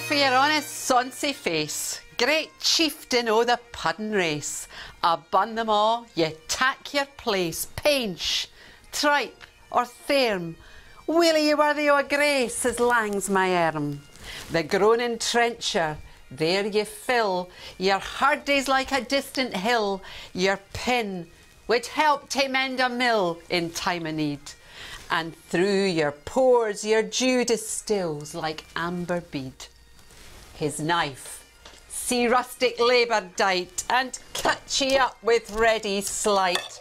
for your honest sonsy face, great chieftain o' the puddin' race, abun them all, ye tak your place, painch, tripe or thairm, will ye worthy o' grace as lang's my arm. The groaning trencher, there ye fill, your hard days like a distant hill, your pin, which helped to mend a mill in time o' need. And through your pores your dew distills like amber bead. His knife, see rustic labour dight, and cut ye up with ready sleight,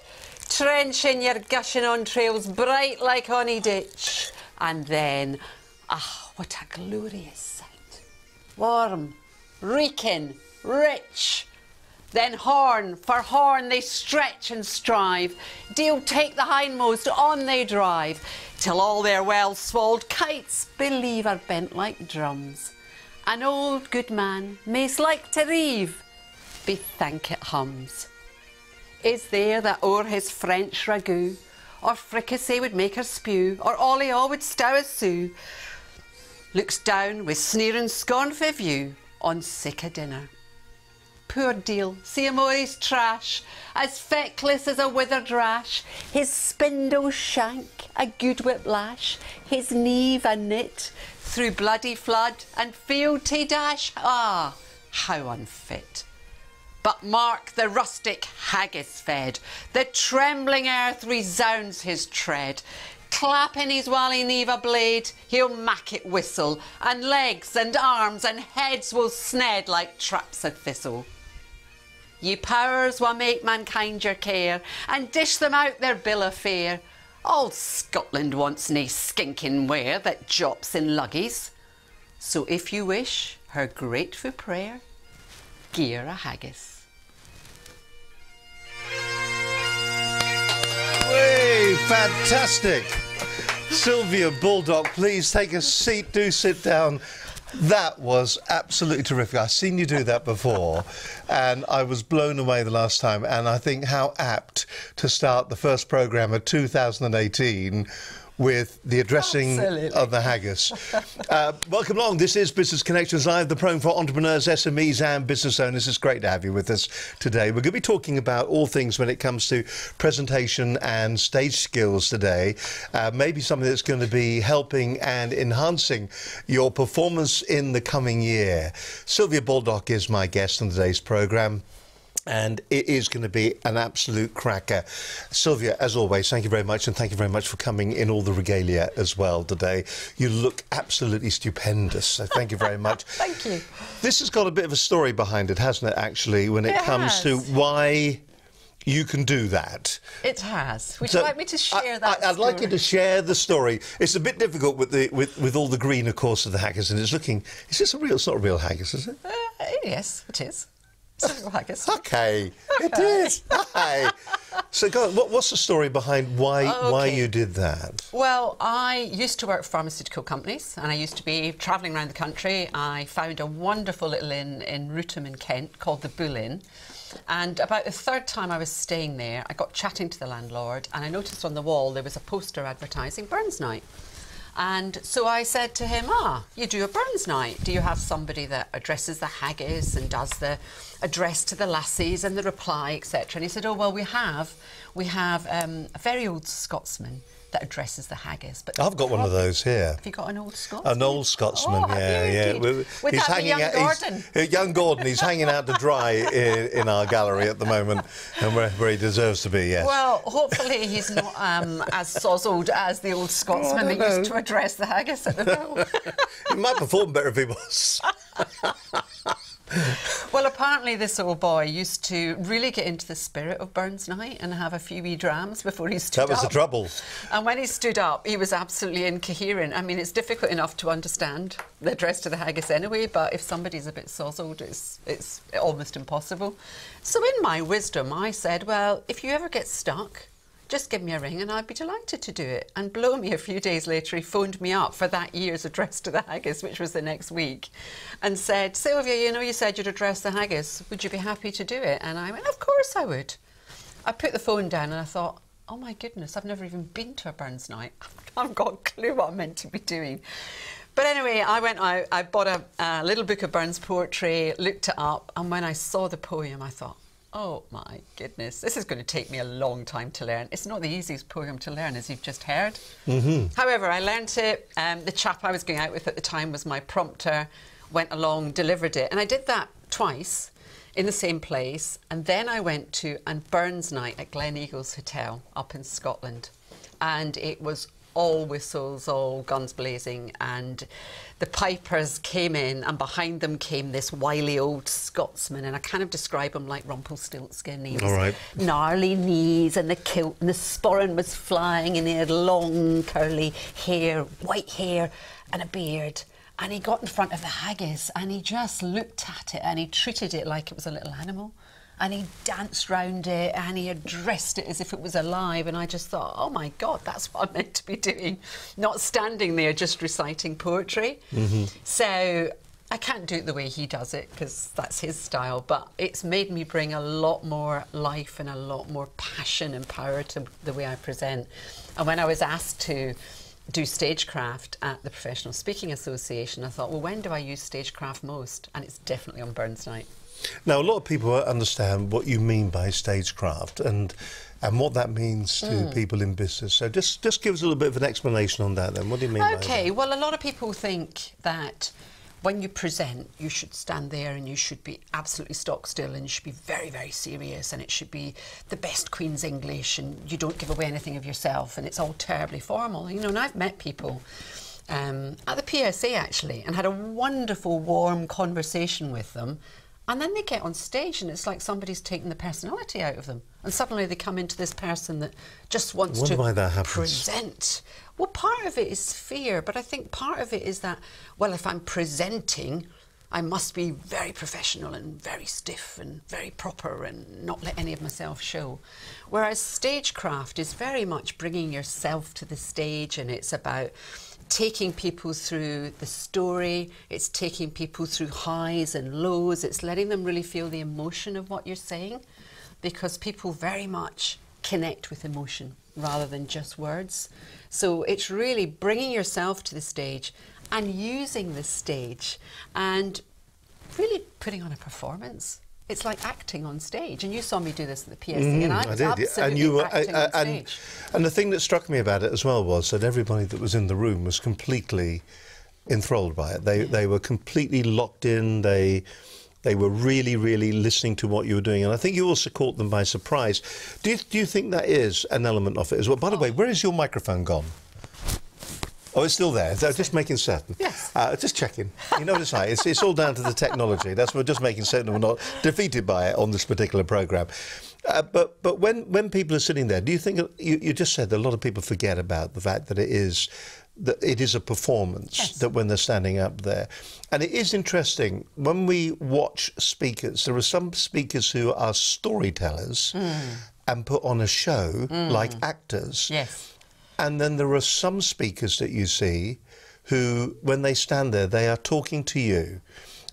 trenching your gushing on trails bright like ony ditch. And then, ah, what a glorious sight! Warm, reeking, rich. Then horn for horn they stretch and strive, deal take the hindmost, on they drive, till all their well-swalled kites believe are bent like drums. An old good man, maist like to reeve, bethank it hums. Is there that o'er his French ragout, or fricassee would make her spew, or olio would stow a sou, looks down with sneering scornful view on sic a dinner. Poor deal, see him o'er his trash, as feckless as a withered rash, his spindle shank a good whiplash, his neve a knit, through bloody flood and field to dash. Ah, how unfit! But mark the rustic haggis fed, the trembling earth resounds his tread. Clapping his wally neve a blade, he'll mack it whistle, and legs and arms and heads will sned like traps of thistle. Ye powers wha make mankind your care, and dish them out their bill of fare. All Scotland wants nae skinking ware that jops in luggies. So if you wish her grateful prayer, gie her a haggis. Way, fantastic! Sylvia Baldock, please take a seat, do sit down. That was absolutely terrific. I've seen you do that before and I was blown away the last time, and I think how apt to start the first programme of 2018 with the addressing of the haggis. Welcome along. This is Business Connections Live, the program for entrepreneurs, SMEs and business owners. It's great to have you with us today. We're going to be talking about all things when it comes to presentation and stage skills today. Maybe something that's going to be helping and enhancing your performance in the coming year. Sylvia Baldock is my guest on today's programme, and it is going to be an absolute cracker. Sylvia, as always, thank you very much, and thank you very much for coming in all the regalia as well today. You look absolutely stupendous, so thank you very much. Thank you. This has got a bit of a story behind it, hasn't it, actually, when it comes to why you can do that. It has. Would you like me to share that I'd story? like you to share the story. It's a bit difficult with all the green, of course, of the haggis, and it's looking... Is this a real... It's not a real haggis, is it? Yes, it is. It's a real haggis. Okay, it is. Hi. So, go on, what's the story behind why you did that? Well, I used to work for pharmaceutical companies, and I used to be travelling around the country. I found a wonderful little inn in Rootham in Kent called the Bull Inn. And about the third time I was staying there, I got chatting to the landlord, and I noticed on the wall there was a poster advertising Burns Night. And so I said to him, you do a Burns Night. Do you have somebody that addresses the haggis and does the address to the lassies and the reply, etc.? And he said, oh, well, we have a very old Scotsman that addresses the haggis. But I've got one of those here. Have you got an old Scotsman? An old Scotsman, yeah. Would that be young Gordon? Young Gordon, he's hanging out to dry in our gallery at the moment, and where he deserves to be, yes. Well, hopefully he's not as sozzled as the old Scotsman that used to address the haggis at the mill. He might perform better if he was. Well, apparently this old boy used to really get into the spirit of Burns Night and have a few wee drams before he stood up. That was the trouble. And when he stood up, he was absolutely incoherent. I mean, it's difficult enough to understand the address to the haggis anyway, but if somebody's a bit sozzled, it's almost impossible. So in my wisdom, I said, well, if you ever get stuck, just give me a ring and I'd be delighted to do it. And blow me, a few days later, he phoned me up for that year's address to the haggis, which was the next week, and said, Sylvia, you know, you said you'd address the haggis. Would you be happy to do it? And I went, of course I would. I put the phone down and I thought, oh my goodness, I've never even been to a Burns Night. I haven't got a clue what I'm meant to be doing. But anyway, I went out, I bought a little book of Burns poetry, looked it up, and when I saw the poem, I thought, oh my goodness, this is going to take me a long time to learn. It's not the easiest poem to learn, as you've just heard. However, I learnt it. The chap I was going out with at the time was my prompter, went along, delivered it. And I did that twice in the same place. And then I went to a Burns night at Glen Eagles Hotel up in Scotland. And it was all whistles, all guns blazing, and the pipers came in, and behind them came this wily old Scotsman, and I kind of describe him like Rumpelstiltskin. He was gnarly knees, and the kilt and the sporran was flying, and he had long curly hair, white hair, and a beard. And he got in front of the haggis, and he just looked at it, and he treated it like it was a little animal. And he danced round it, and he addressed it as if it was alive. And I just thought, oh my God, that's what I'm meant to be doing, not standing there just reciting poetry. So I can't do it the way he does it, because that's his style. But it's made me bring a lot more life and a lot more passion and power to the way I present. And when I was asked to do stagecraft at the Professional Speaking Association, I thought, well, when do I use stagecraft most? And it's definitely on Burns Night. Now, a lot of people understand what you mean by stagecraft and what that means to people in business. So just give us a little bit of an explanation on that then. What do you mean by that? Okay, well, a lot of people think that when you present, you should stand there and you should be absolutely stock still, and you should be very, very serious, and it should be the best Queen's English, and you don't give away anything of yourself, and it's all terribly formal. You know, and I've met people at the PSA, actually, and had a wonderful, warm conversation with them. And then they get on stage and it's like somebody's taken the personality out of them. And suddenly they come into this person that just wants to present. Well, part of it is fear, but I think part of it is that, well, if I'm presenting, I must be very professional and very stiff and very proper and not let any of myself show. Whereas stagecraft is very much bringing yourself to the stage, and it's about taking people through the story, it's taking people through highs and lows, it's letting them really feel the emotion of what you're saying, because people very much connect with emotion rather than just words. So it's really bringing yourself to the stage and using the stage and really putting on a performance. It's like acting on stage, and you saw me do this at the PSC, and I was absolutely acting on stage. And the thing that struck me about it as well was that everybody that was in the room was completely enthralled by it. They were completely locked in. They were really, really listening to what you were doing, and I think you also caught them by surprise. Do you think that is an element of it as well? By the way, where is your microphone gone? Oh, it's still there. Just making certain. Yes. Just checking. You notice it's all down to the technology. We're just making certain we're not defeated by it on this particular programme. But when people are sitting there, do you think you just said that a lot of people forget about the fact that it is a performance, that when they're standing up there. And it is interesting, when we watch speakers, there are some speakers who are storytellers and put on a show like actors. Yes. And then there are some speakers that you see who, when they stand there, they are talking to you.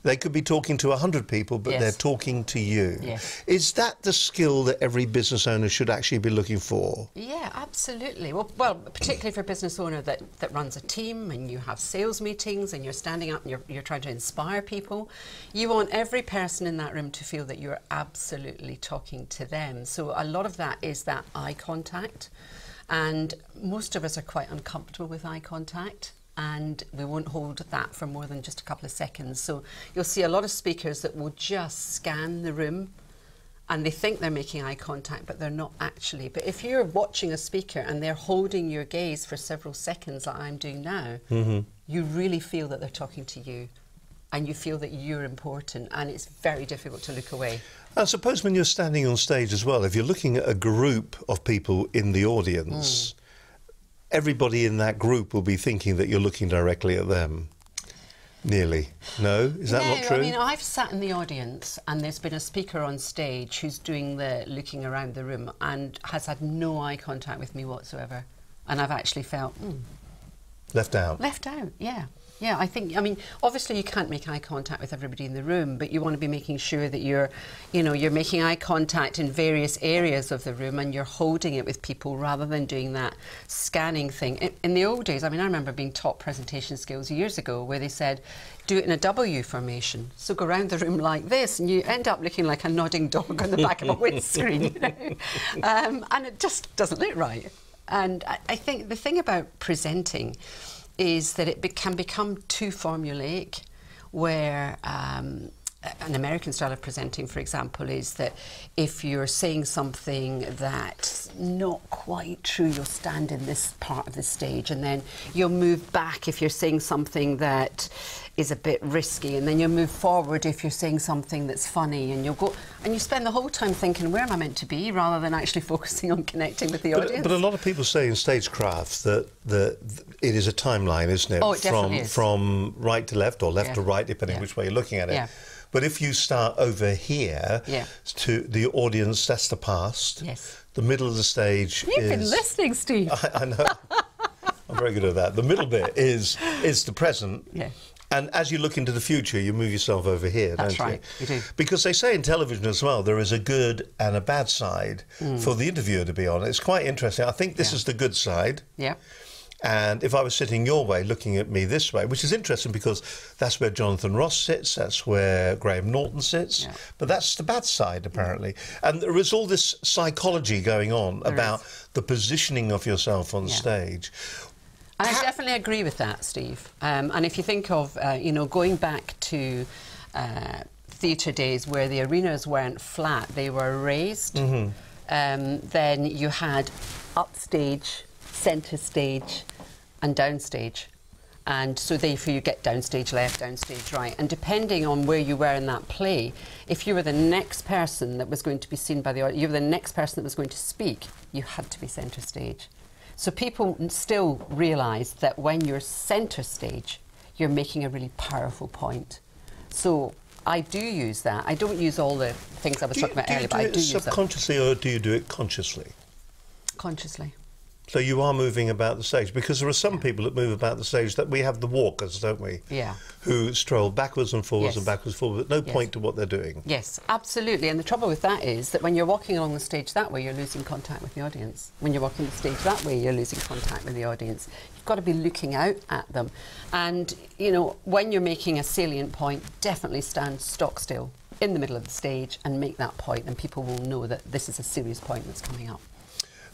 They could be talking to 100 people, but they're talking to you. Yes. Is that the skill that every business owner should actually be looking for? Yeah, absolutely. Well, particularly for a business owner that runs a team, and you have sales meetings, and you're standing up and you're trying to inspire people. You want every person in that room to feel that you're absolutely talking to them. So a lot of that is that eye contact. And most of us are quite uncomfortable with eye contact, and we won't hold that for more than just a couple of seconds. So you'll see a lot of speakers that will just scan the room, and they think they're making eye contact, but they're not actually. But if you're watching a speaker and they're holding your gaze for several seconds like I'm doing now, you really feel that they're talking to you, and you feel that you're important, and it's very difficult to look away. I suppose when you're standing on stage as well, if you're looking at a group of people in the audience, everybody in that group will be thinking that you're looking directly at them. Nearly. No? Is that not true? I mean, I've sat in the audience and there's been a speaker on stage who's doing the looking around the room and has had no eye contact with me whatsoever. And I've actually felt... left out. Left out, yeah. Yeah, I think, I mean, obviously you can't make eye contact with everybody in the room, but you want to be making sure that you're making eye contact in various areas of the room and you're holding it with people rather than doing that scanning thing. In the old days, I mean, I remember being taught presentation skills years ago where they said, do it in a W formation. So go around the room like this and you end up looking like a nodding dog on the back of a windscreen, you know? And it just doesn't look right. And I think the thing about presenting is that it can become too formulaic, where an American style of presenting, for example, is that if you're saying something that's not quite true, you'll stand in this part of the stage and then you'll move back if you're saying something that is a bit risky, and then you'll move forward if you're saying something that's funny, and you'll go and you spend the whole time thinking, where am I meant to be, rather than actually focusing on connecting with the audience. But a lot of people say in stagecraft that it is a timeline, isn't it? Oh, it definitely is. From right to left or left to right, depending which way you're looking at it. Yeah. But if you start over here to the audience, that's the past. Yes. The middle of the stage You've been listening, Steve. I know. I'm very good at that. The middle bit is the present. Yeah. And as you look into the future, you move yourself over here, don't you? That's right, you do. Because they say in television as well, there is a good and a bad side for the interviewer to be on. It's quite interesting. I think this is the good side. Yeah. And if I was sitting your way, looking at me this way, which is interesting because that's where Jonathan Ross sits, that's where Graham Norton sits, but that's the bad side, apparently. And there is all this psychology going on about the positioning of yourself on stage. And I definitely agree with that, Steve. And if you think of, going back to theatre days where the arenas weren't flat, they were raised, then you had upstage, centre stage and downstage. And so therefore you get downstage left, downstage right. And depending on where you were in that play, if you were the next person that was going to be seen by the audience, you were the next person that was going to speak, you had to be centre stage. So people still realise that when you're centre stage, you're making a really powerful point. So I do use that. I don't use all the things I was talking about earlier, but I do use that. Do you do it subconsciously or do you do it consciously? Consciously. So you are moving about the stage, because there are some people that move about the stage, that we have the walkers, don't we? Yeah. Who stroll backwards and forwards and backwards and forwards, but no point to what they're doing. Yes, absolutely. And the trouble with that is that when you're walking along the stage that way, you're losing contact with the audience. When you're walking the stage that way, you're losing contact with the audience. You've got to be looking out at them. And, when you're making a salient point, definitely stand stock still in the middle of the stage and make that point, and people will know that this is a serious point that's coming up.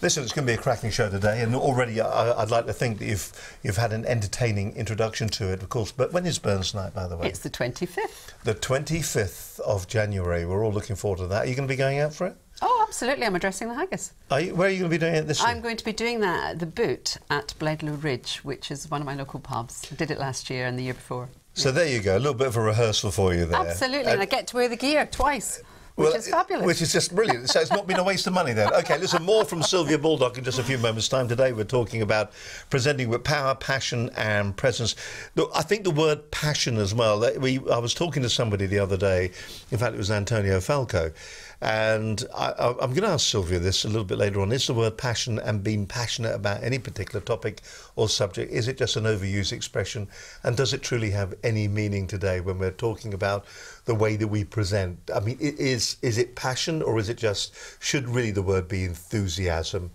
Listen, it's going to be a cracking show today, and already I'd like to think that you've had an entertaining introduction to it, of course. But when is Burns Night, by the way? It's the 25th. The 25th of January. We're all looking forward to that. Are you going to be going out for it? Oh, absolutely. I'm addressing the haggis. Where are you going to be doing it this year? I'm going to be doing that at the Boot at Bledlow Ridge, which is one of my local pubs. I did it last year and the year before. So there you go, a little bit of a rehearsal for you there. Absolutely, and I get to wear the gear twice. Which is fabulous. Which is just brilliant. So it's not been a waste of money then. OK, listen, more from Sylvia Baldock in just a few moments' time. Today we're talking about presenting with power, passion and presence. Look, I think the word passion as well, I was talking to somebody the other day, in fact it was Antonio Falco, and I'm going to ask Sylvia this a little bit later on. Is the word passion and being passionate about any particular topic or subject, is it just an overused expression? And does it truly have any meaning today when we're talking about the way that we present? I mean, is it passion, or is it just, should really the word be enthusiasm?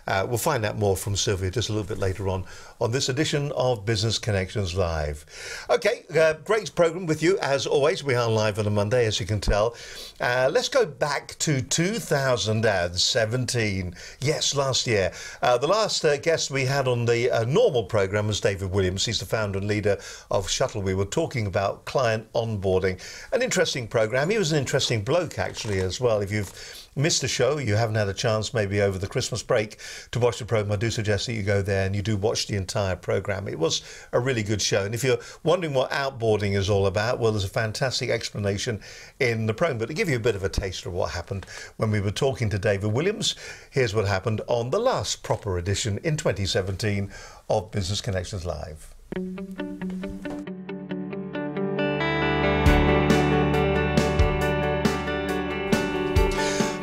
We'll find out more from Sylvia just a little bit later on this edition of Business Connections Live. OK, great programme with you as always. We are live on a Monday, as you can tell. Let's go back to 2017. Yes, last year. The last guest we had on the normal programme was David Williams. He's the founder and leader of Shuttle. We were talking about client onboarding. An interesting programme. He was an interesting bloke, actually, as well. If you've missed the show, you haven't had a chance maybe over the Christmas break to watch the programme, I do suggest that you go there and you do watch the entire programme. It was a really good show. And if you're wondering what outboarding is all about, well, there's a fantastic explanation in the programme. But to give you a bit of a taster of what happened when we were talking to David Williams, here's what happened on the last proper edition in 2017 of Business Connections Live.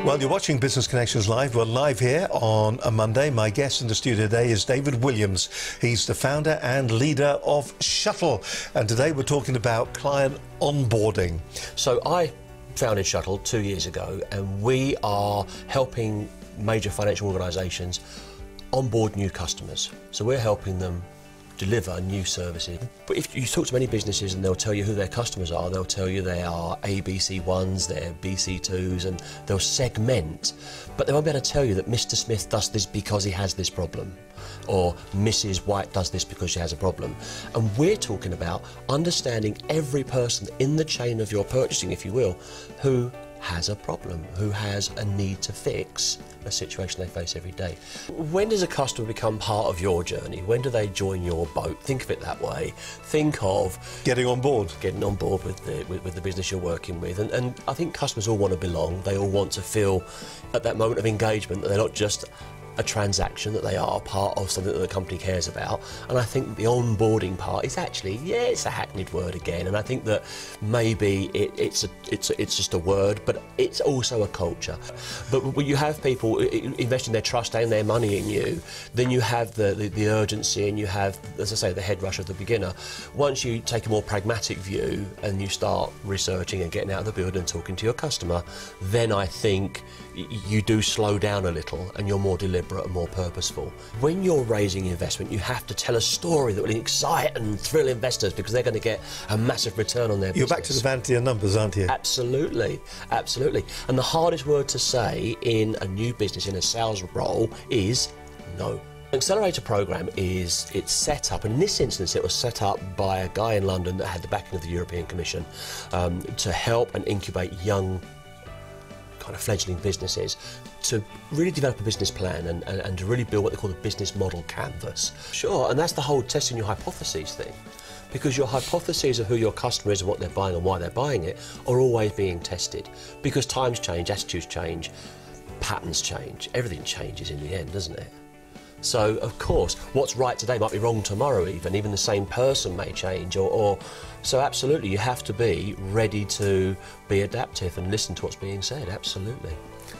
Well, you're watching Business Connections Live. We're live here on a Monday. My guest in the studio today is David Williams. He's the founder and leader of Shuttle. And today we're talking about client onboarding. So I founded Shuttle 2 years ago, and we are helping major financial organisations onboard new customers. So we're helping them deliver new services. But if you talk to many businesses and they'll tell you who their customers are, they'll tell you they are ABC1s, they're BC2s, and they'll segment, but they won't be able to tell you that Mr. Smith does this because he has this problem, or Mrs. White does this because she has a problem. And we're talking about understanding every person in the chain of your purchasing, if you will, who has a problem, who has a need to fix a situation they face every day. When does a customer become part of your journey? When do they join your boat? Think of it that way. Think of Getting on board. Getting on board with the business you're working with. And I think customers all want to belong. They all want to feel at that moment of engagement that they're not just a transaction, that they are part of something that the company cares about. And I think the onboarding part is actually, it's a hackneyed word again, and I think that maybe it's just a word, but it's also a culture. But when you have people investing their trust and their money in you, then you have the urgency, and you have, as I say, the head rush of the beginner. Once you take a more pragmatic view and you start researching and getting out of the building and talking to your customer, then I think you do slow down a little and you're more deliberate and more purposeful. When you're raising investment, you have to tell a story that will excite and thrill investors, because they're going to get a massive return on their business. You're back to the vanity of numbers, aren't you? Absolutely, absolutely. And the hardest word to say in a new business, in a sales role, is no. Accelerator program it's set up, and in this instance it was set up by a guy in London that had the backing of the European Commission to help and incubate young kind of fledgling businesses to really develop a business plan and to really build what they call the business model canvas. Sure, and that's the whole testing your hypotheses thing, because your hypotheses of who your customer is and what they're buying and why they're buying it are always being tested, because times change, attitudes change, patterns change, everything changes in the end, doesn't it? So, of course, what's right today might be wrong tomorrow even the same person may change, so absolutely, you have to be ready to be adaptive and listen to what's being said, absolutely.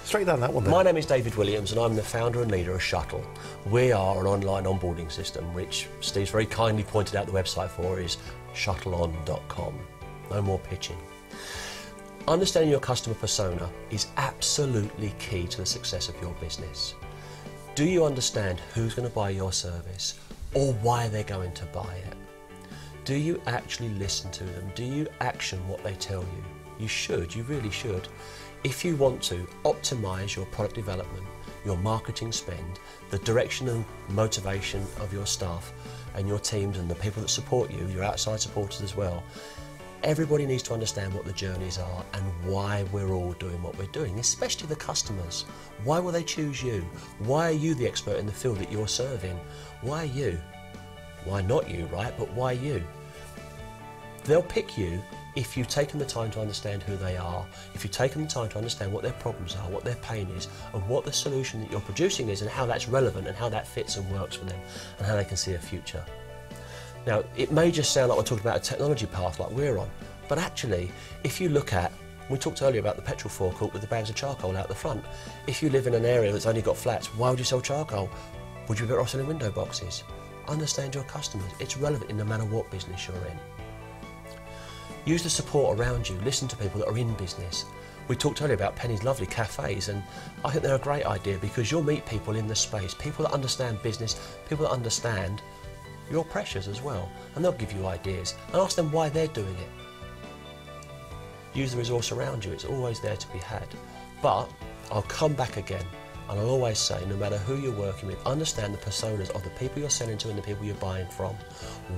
Straight down that one then. My name is David Williams, and I'm the founder and leader of Shuttle. We are an online onboarding system, which Steve's very kindly pointed out the website for is shuttleon.com. No more pitching. Understanding your customer persona is absolutely key to the success of your business. Do you understand who's going to buy your service, or why they're going to buy it? Do you actually listen to them? Do you action what they tell you? You should, you really should. If you want to optimise your product development, your marketing spend, the direction and motivation of your staff and your teams and the people that support you, your outside supporters as well, everybody needs to understand what the journeys are and why we're all doing what we're doing, especially the customers. Why will they choose you? Why are you the expert in the field that you're serving? Why you? Why not you, right? But why you? They'll pick you if you've taken the time to understand who they are, if you've taken the time to understand what their problems are, what their pain is, and what the solution that you're producing is, and how that's relevant and how that fits and works for them, and how they can see a future. Now, it may just sound like we're talking about a technology path like we're on, but actually, if you look at, we talked earlier about the petrol forecourt with the bags of charcoal out the front. If you live in an area that's only got flats, why would you sell charcoal? Would you be better off selling window boxes? Understand your customers. It's relevant in no matter what business you're in. Use the support around you. Listen to people that are in business. We talked earlier about Penny's lovely cafes, and I think they're a great idea because you'll meet people in the space, people that understand business, people that understand your pressures as well, and they'll give you ideas and ask them why they're doing it. Use the resource around you, it's always there to be had. But I'll come back again and I'll always say, no matter who you're working with, understand the personas of the people you're selling to and the people you're buying from.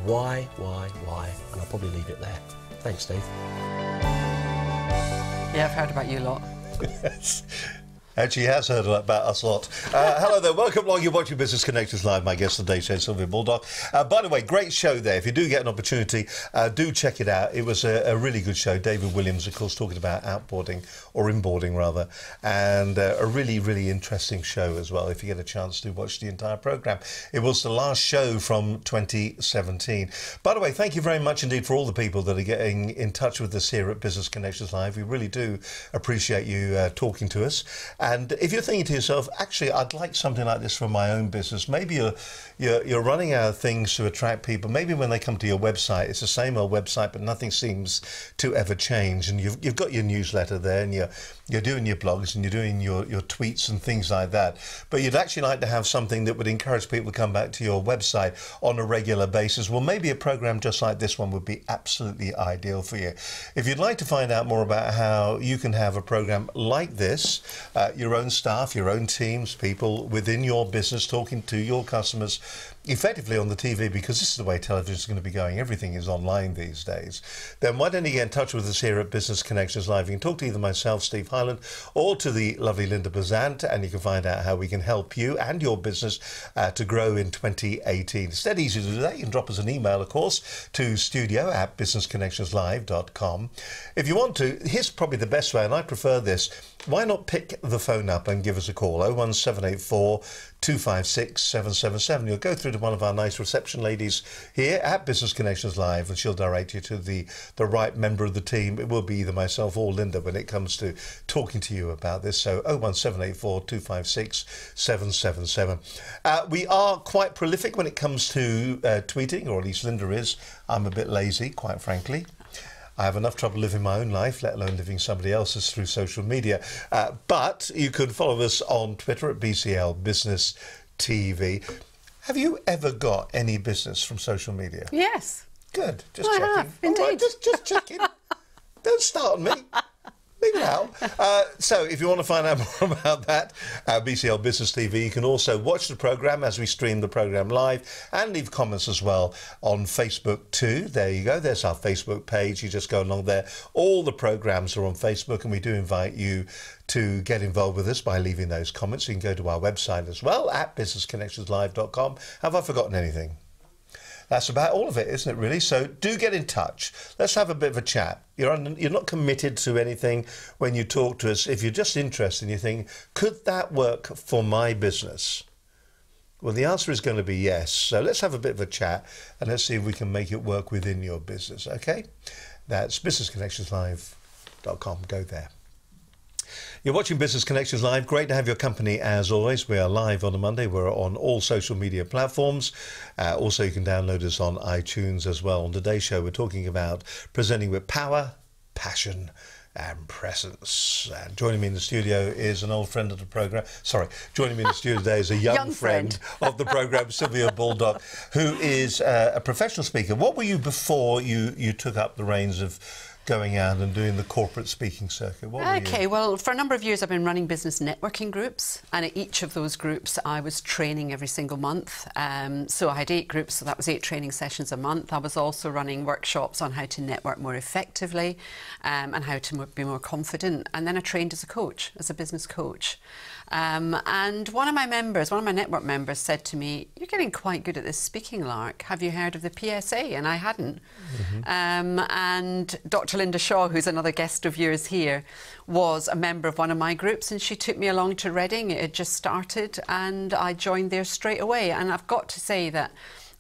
Why, and I'll probably leave it there. Thanks, Steve. Yeah, I've heard about you a lot. Yes. And she has heard about us a lot. Hello there, welcome along. You're watching Business Connections Live. My guest today is Sylvia Baldock. By the way, great show there. If you do get an opportunity, do check it out. It was a really good show. David Williams, of course, talking about outboarding, or inboarding rather, and a really, really interesting show as well, if you get a chance to watch the entire programme. It was the last show from 2017. By the way, thank you very much indeed for all the people that are getting in touch with us here at Business Connections Live. We really do appreciate you talking to us. And if you're thinking to yourself, actually, I'd like something like this for my own business, maybe you're running out of things to attract people. Maybe when they come to your website, it's the same old website, but nothing seems to ever change. And you've got your newsletter there, and you're doing your blogs, and you're doing your tweets and things like that. But you'd actually like to have something that would encourage people to come back to your website on a regular basis. Well, maybe a program just like this one would be absolutely ideal for you. If you'd like to find out more about how you can have a program like this, your own staff, your own teams, people within your business talking to your customers effectively on the TV, because this is the way television is going to be going. Everything is online these days. Then why don't you get in touch with us here at Business Connections Live? You can talk to either myself, Steve Highland, or to the lovely Linda Bazant, and you can find out how we can help you and your business to grow in 2018. It's dead easy to do that. You can drop us an email, of course, to studio@businessconnectionslive.com. If you want to, here's probably the best way, and I prefer this. Why not pick the phone up and give us a call? 01784 256 777. You'll go through to one of our nice reception ladies here at Business Connections Live, and she'll direct you to the right member of the team. It will be either myself or Linda when it comes to talking to you about this. So 01784 256 777. We are quite prolific when it comes to tweeting, or at least Linda is. I'm a bit lazy, quite frankly. I have enough trouble living my own life, let alone living somebody else's through social media. But you can follow us on Twitter at BCL Business TV. Have you ever got any business from social media? Yes. Good. Just I checking. have, indeed. All right, just checking. Don't start on me. Leave it out. So if you want to find out more about that, BCL Business TV, you can also watch the programme as we stream the programme live, and leave comments as well on Facebook too. There you go. There's our Facebook page. You just go along there. All the programmes are on Facebook, and we do invite you to get involved with us by leaving those comments. You can go to our website as well at businessconnectionslive.com. Have I forgotten anything? That's about all of it, isn't it, really? So do get in touch. Let's have a bit of a chat. You're not committed to anything when you talk to us. If you're just interested and you think, could that work for my business? Well, the answer is going to be yes. So let's have a bit of a chat, and let's see if we can make it work within your business, okay? That's businessconnectionslive.com. Go there. You're watching Business Connections Live. Great to have your company as always. We are live on a Monday. We're on all social media platforms. Also, you can download us on iTunes as well. On today's show, we're talking about presenting with power, passion and presence. And joining me in the studio is an old friend of the programme. Sorry, joining me in the studio today is a young friend of the programme, Sylvia Baldock, who is a professional speaker. What were you before you took up the reins of going out and doing the corporate speaking circuit? Okay, well, for a number of years I've been running business networking groups, and at each of those groups I was training every single month. So I had 8 groups, so that was 8 training sessions a month. I was also running workshops on how to network more effectively and how to be more confident. And then I trained as a coach, as a business coach. And one of my network members said to me, "You're getting quite good at this speaking, Lark. Have you heard of the PSA?" And I hadn't. And Dr. Linda Shaw, who's another guest of yours here, was a member of one of my groups, and she took me along to Reading. It had just started, and I joined there straight away. And I've got to say that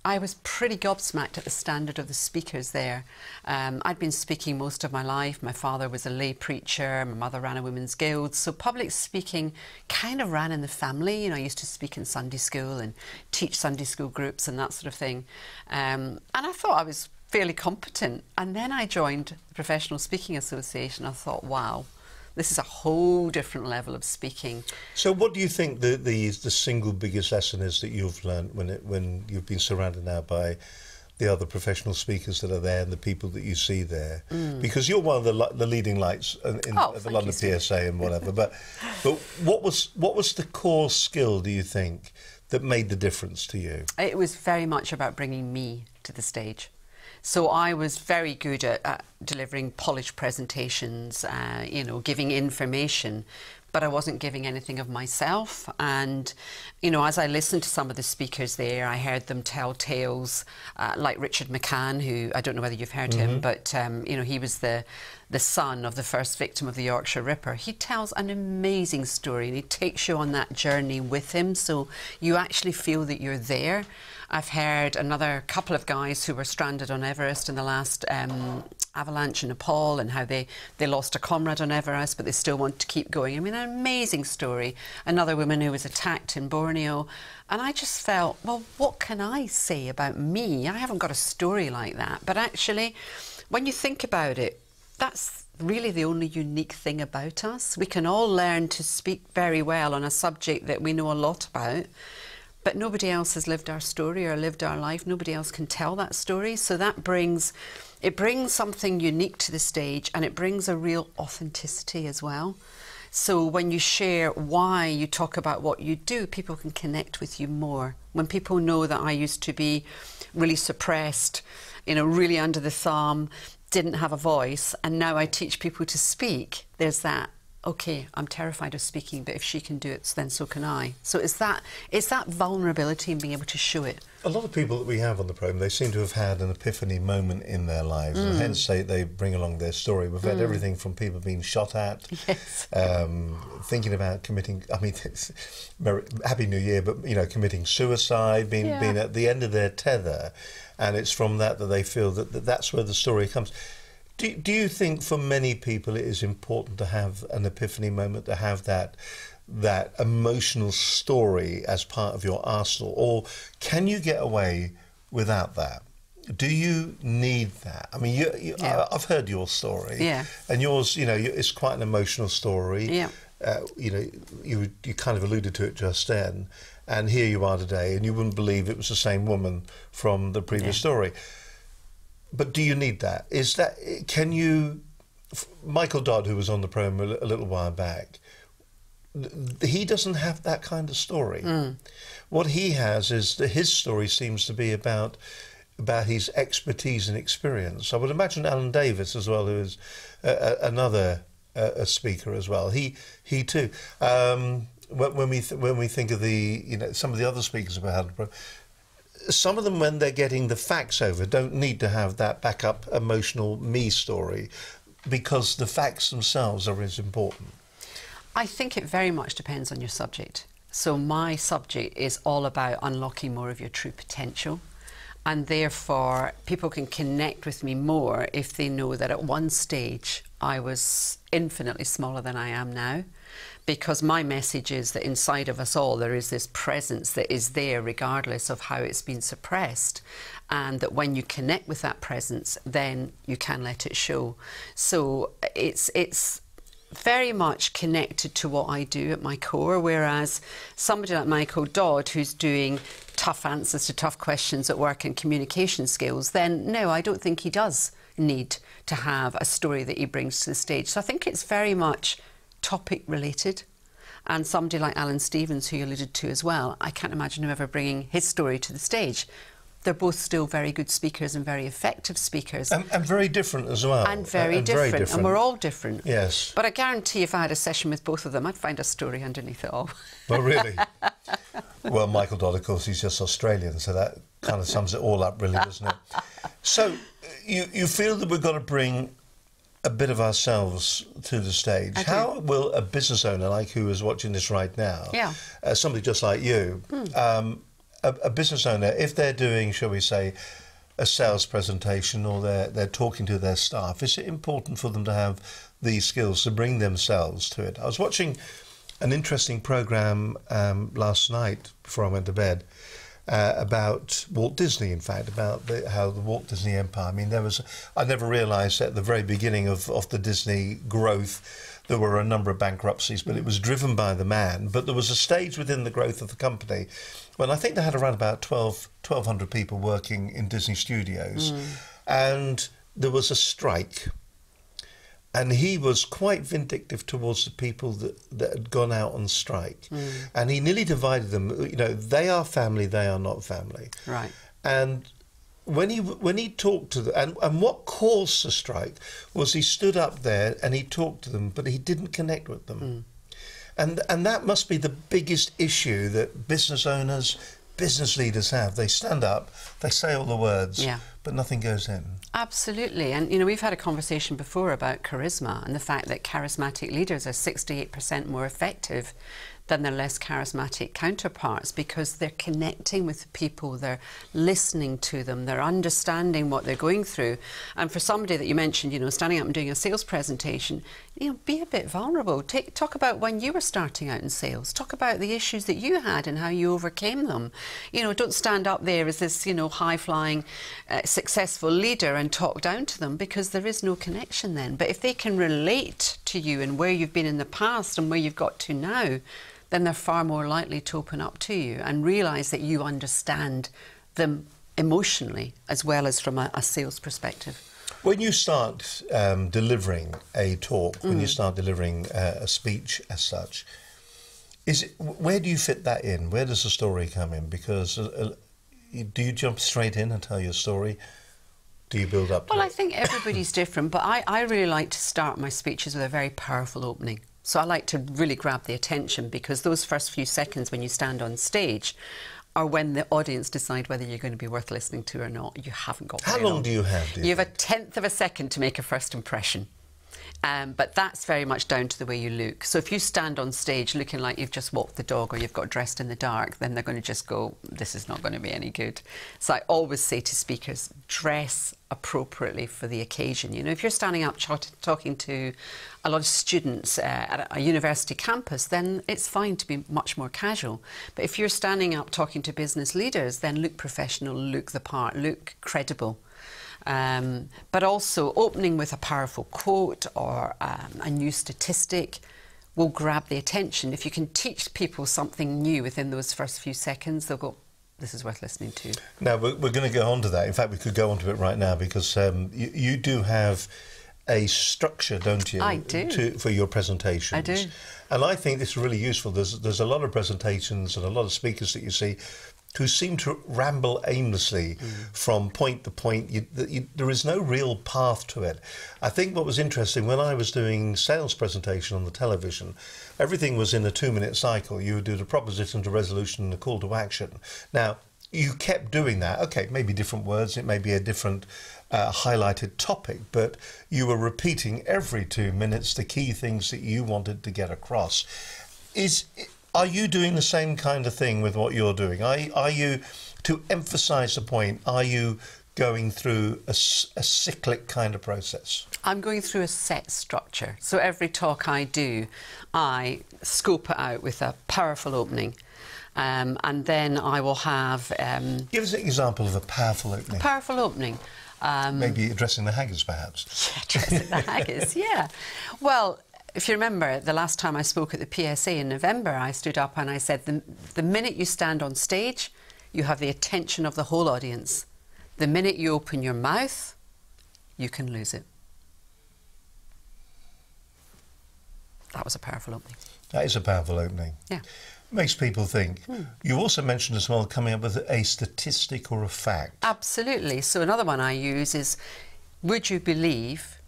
I was pretty gobsmacked at the standard of the speakers there. I'd been speaking most of my life. My father was a lay preacher, my mother ran a women's guild, so public speaking kind of ran in the family. You know, I used to speak in Sunday school and teach Sunday school groups and that sort of thing. And I thought I was fairly competent. And then I joined the Professional Speaking Association. I thought, wow, this is a whole different level of speaking. So what do you think the single biggest lesson is that you've learned when you've been surrounded now by the other professional speakers that are there and the people that you see there? Because you're one of the leading lights at the London PSA and whatever. But what was the core skill, do you think, that made the difference to you? It was very much about bringing me to the stage. So I was very good at delivering polished presentations, you know, giving information. but I wasn't giving anything of myself. And, you know, as I listened to some of the speakers there, I heard them tell tales like Richard McCann, who, I don't know whether you've heard him, but, you know, he was the son of the first victim of the Yorkshire Ripper. He tells an amazing story, and he takes you on that journey with him, so you actually feel that you're there. I've heard another couple of guys who were stranded on Everest in the last avalanche in Nepal, and how they lost a comrade on Everest, but they still want to keep going. I mean, an amazing story. Another woman who was attacked in Borneo. And I just felt, well, what can I say about me? I haven't got a story like that. But actually, when you think about it, that's really the only unique thing about us. We can all learn to speak very well on a subject that we know a lot about, but nobody else has lived our story or lived our life. Nobody else can tell that story. So that brings something unique to the stage, and it brings a real authenticity as well. So when you share why you talk about what you do, people can connect with you more. When people know that I used to be really suppressed, you know, really under the thumb, didn't have a voice, and now I teach people to speak, there's that, okay, I'm terrified of speaking, but if she can do it, then so can I. So it's that vulnerability and being able to show it. A lot of people that we have on the programme, they seem to have had an epiphany moment in their lives, and hence they bring along their story. We've had everything from people being shot at, Yes. thinking about committing, I mean, Happy New Year, but, you know, committing suicide, being at the end of their tether, and it's from that they feel that that's where the story comes. Do you think for many people it is important to have an epiphany moment, to have that emotional story as part of your arsenal, or can you get away without that? Do you need that? I mean, I've heard your story, and yours, you know, it's quite an emotional story. Yeah. You know, you kind of alluded to it just then, and here you are today, and you wouldn't believe it was the same woman from the previous story. But do you need that? Can you... Michael Dodd, who was on the programme a little while back, he doesn't have that kind of story. What he has is that his story seems to be about his expertise and experience. I would imagine Alan Davis as well, who is another speaker as well. He too. When we think of some of the other speakers about had the programme, some of them, when they're getting the facts over, don't need to have that backup emotional me story, because the facts themselves are as important. I think it very much depends on your subject. So my subject is all about unlocking more of your true potential, and therefore people can connect with me more if they know that at one stage I was infinitely smaller than I am now, because my message is that inside of us all there is this presence that is there regardless of how it's been suppressed, and that when you connect with that presence, then you can let it show. So it's very much connected to what I do at my core, whereas somebody like Michael Dodd, who's doing tough answers to tough questions at work and communication skills, then no, I don't think he does need to have a story that he brings to the stage. So I think it's very much topic related. And somebody like Alan Stevens, who you alluded to as well, I can't imagine him ever bringing his story to the stage. They're both still very good speakers and very effective speakers. And very different as well. And very different. And we're all different. Yes. But I guarantee if I had a session with both of them, I'd find a story underneath it all. Well, really? Well, Michael Dodd, of course, he's just Australian, so that kind of sums it all up, really, doesn't it? So you feel that we've got to bring a bit of ourselves to the stage. How will a business owner, like who is watching this right now, somebody just like you, a business owner, if they're doing, shall we say, a sales presentation, or they're talking to their staff, is it important for them to have these skills to bring themselves to it? I was watching an interesting programme last night before I went to bed about Walt Disney, in fact, about how the Walt Disney Empire. I mean, I never realised at the very beginning of the Disney growth there were a number of bankruptcies, but it was driven by the man. But there was a stage within the growth of the company when I think they had around about 1,200 people working in Disney Studios, and there was a strike. And he was quite vindictive towards the people that had gone out on strike. And he nearly divided them. You know, they are family, they are not family. Right. And when he talked to them, and what caused the strike was he stood up there and he talked to them, but he didn't connect with them. And that must be the biggest issue that business owners, business leaders have. They stand up, they say all the words, but nothing goes in. Absolutely. And, you know, we've had a conversation before about charisma and the fact that charismatic leaders are 68% more effective than their less charismatic counterparts, because they're connecting with people, they're listening to them, they're understanding what they're going through. And for somebody that you mentioned, you know, standing up and doing a sales presentation, you know, be a bit vulnerable. Talk about when you were starting out in sales. Talk about the issues that you had and how you overcame them. You know, don't stand up there as this, you know, high-flying, successful leader and talk down to them, because there is no connection then. But if they can relate to you and where you've been in the past and where you've got to now, then they're far more likely to open up to you and realise that you understand them emotionally as well as from a sales perspective. When you start delivering a talk, when you start delivering a speech as such, where do you fit that in? Where does the story come in? Because do you jump straight in and tell your story? Do you build up to Well, it? I think everybody's different, but I really like to start my speeches with a very powerful opening. So I like to really grab the attention, because those first few seconds when you stand on stage are when the audience decide whether you're going to be worth listening to or not. You haven't got very How long do you have? You have a tenth of a second to make a first impression. But that's very much down to the way you look. So if you stand on stage looking like you've just walked the dog or you've got dressed in the dark, then they're going to just go, this is not going to be any good. So I always say to speakers, dress appropriately for the occasion. You know, if you're standing up talking to a lot of students at a university campus, then it's fine to be much more casual. But if you're standing up talking to business leaders, then look professional, look the part, look credible. But also opening with a powerful quote or a new statistic will grab the attention. If you can teach people something new within those first few seconds, they'll go, this is worth listening to. Now, we're going to go on to that. In fact, we could go on to it right now, because you do have a structure, don't you? I do. For your presentations. I do. And I think it's really useful. There's a lot of presentations and a lot of speakers that you see who seem to ramble aimlessly from point to point. There is no real path to it. I think what was interesting, when I was doing sales presentation on the television, everything was in a 2-minute cycle. You would do the proposition to resolution and the call to action. Now, you kept doing that. Okay, maybe different words, it may be a different highlighted topic, but you were repeating every 2 minutes the key things that you wanted to get across. Are you doing the same kind of thing with what you're doing? Are you, to emphasise the point, are you going through a cyclic kind of process? I'm going through a set structure. So every talk I do, I scope it out with a powerful opening. And then I will have... Give us an example of a powerful opening. A powerful opening. Maybe addressing the haggis, perhaps. Yeah, addressing the haggis, yeah. Well, if you remember, the last time I spoke at the PSA in November, I stood up and I said, the minute you stand on stage, you have the attention of the whole audience. The minute you open your mouth, you can lose it. That was a powerful opening. That is a powerful opening. Yeah. Makes people think. You also mentioned as well coming up with a statistic or a fact. Absolutely. So another one I use is, would you believe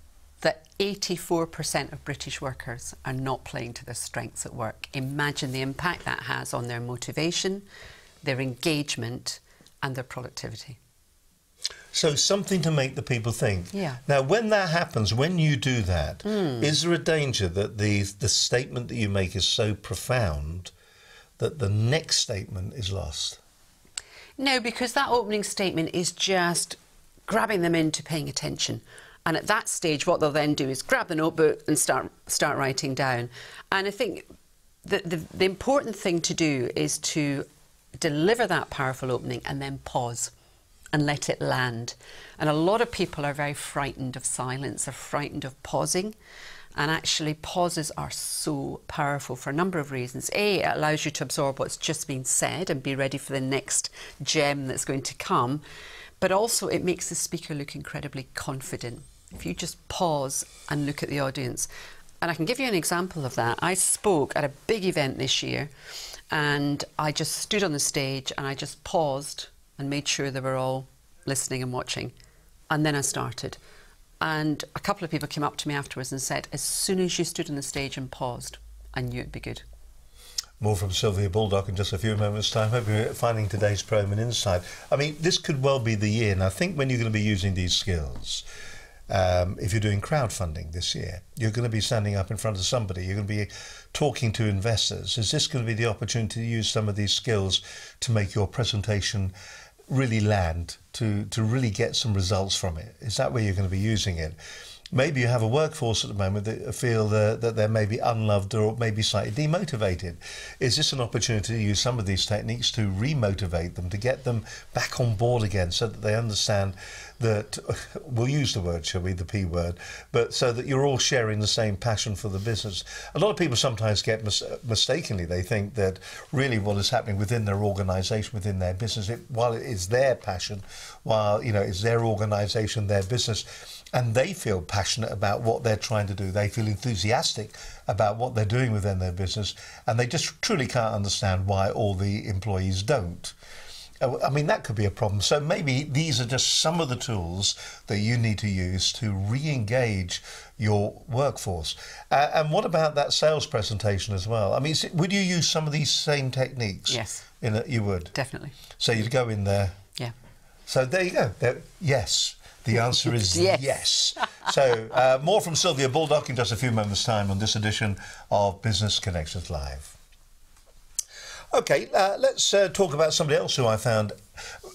that 84% of British workers are not playing to their strengths at work? Imagine the impact that has on their motivation, their engagement and their productivity. So something to make the people think. Yeah. Now, when that happens, when you do that, is there a danger that the statement that you make is so profound that the next statement is lost? No, because that opening statement is just grabbing them into paying attention. And at that stage, what they'll then do is grab the notebook and start writing down. And I think the important thing to do is to deliver that powerful opening and then pause and let it land. And a lot of people are very frightened of silence, are frightened of pausing. And actually, pauses are so powerful for a number of reasons. A, it allows you to absorb what's just been said and be ready for the next gem that's going to come. But also, it makes the speaker look incredibly confident. If you just pause and look at the audience. And I can give you an example of that. I spoke at a big event this year, and I just stood on the stage and I just paused and made sure they were all listening and watching. And then I started. And a couple of people came up to me afterwards and said, as soon as you stood on the stage and paused, I knew it'd be good. More from Sylvia Baldock in just a few moments' time. Hope you're finding today's program an insight. I mean, this could well be the year. And I think when you're going to be using these skills, if you're doing crowdfunding this year, you're going to be standing up in front of somebody. You're going to be talking to investors. Is this going to be the opportunity to use some of these skills to make your presentation really land, to really get some results from it? Is that where you're going to be using it? Maybe you have a workforce at the moment that feel that they're maybe unloved or maybe slightly demotivated. Is this an opportunity to use some of these techniques to remotivate them, to get them back on board again so that they understand that, we'll use the word, shall we, the P word, but so that you're all sharing the same passion for the business. A lot of people sometimes get mistakenly, they think that really what is happening within their organisation, within their business, while it is their passion, while, you know, it's their organisation, their business, and they feel passionate about what they're trying to do. They feel enthusiastic about what they're doing within their business, and they just truly can't understand why all the employees don't. I mean, that could be a problem. So maybe these are just some of the tools that you need to use to re-engage your workforce. And what about that sales presentation as well? I mean, would you use some of these same techniques? Yes. You would? Definitely. So you'd go in there. Yeah. So there you go. Yes. The answer is yes. So more from Sylvia Baldock in just a few moments' time on this edition of Business Connections Live. OK, let's talk about somebody else who I found,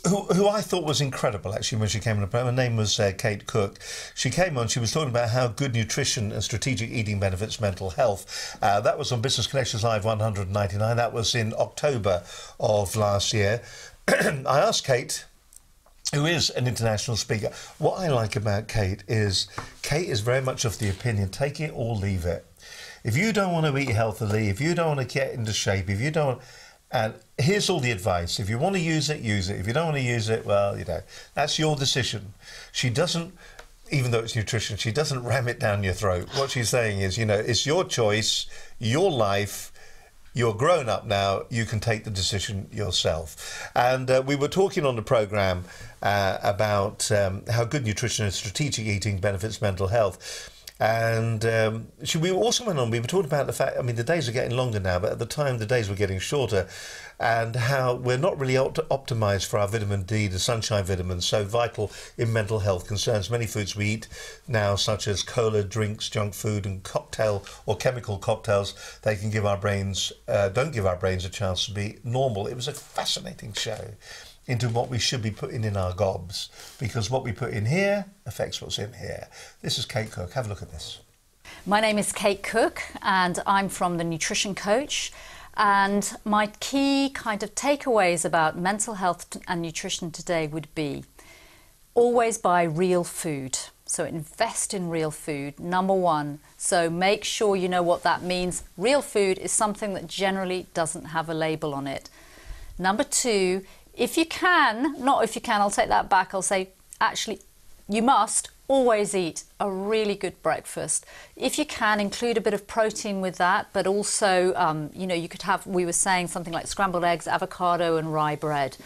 who I thought was incredible, actually, when she came on the program. Her name was Kate Cook. She came on, she was talking about how good nutrition and strategic eating benefits mental health. That was on Business Connections Live 199. That was in October of last year. I asked Kate, who is an international speaker. What I like about Kate is very much of the opinion, take it or leave it. If you don't want to eat healthily, if you don't want to get into shape, if you don't, and here's all the advice. If you want to use it, use it. If you don't want to use it, well, you know, that's your decision. She doesn't, even though it's nutrition, she doesn't ram it down your throat. What she's saying is, you know, it's your choice, your life. You're grown up now, you can take the decision yourself. And we were talking on the programme about how good nutrition and strategic eating benefits mental health. And we also went on, we were talking about the fact, I mean, the days are getting longer now, but at the time the days were getting shorter, and how we're not really optimised for our vitamin D, the sunshine vitamins, so vital in mental health concerns. Many foods we eat now, such as cola, drinks, junk food and cocktail or chemical cocktails, they can give our brains, don't give our brains a chance to be normal. It was a fascinating show into what we should be putting in our gobs, because what we put in here affects what's in here. This is Kate Cook. Have a look at this. My name is Kate Cook and I'm from the Nutrition Coach, and my key kind of takeaways about mental health and nutrition today would be always buy real food. So invest in real food, number one. So make sure you know what that means. Real food is something that generally doesn't have a label on it. Number two, if you can, not if you can, I'll take that back, I'll say actually you must always eat a really good breakfast. If you can, include a bit of protein with that, but also, you know, you could have, we were saying something like scrambled eggs, avocado and rye bread.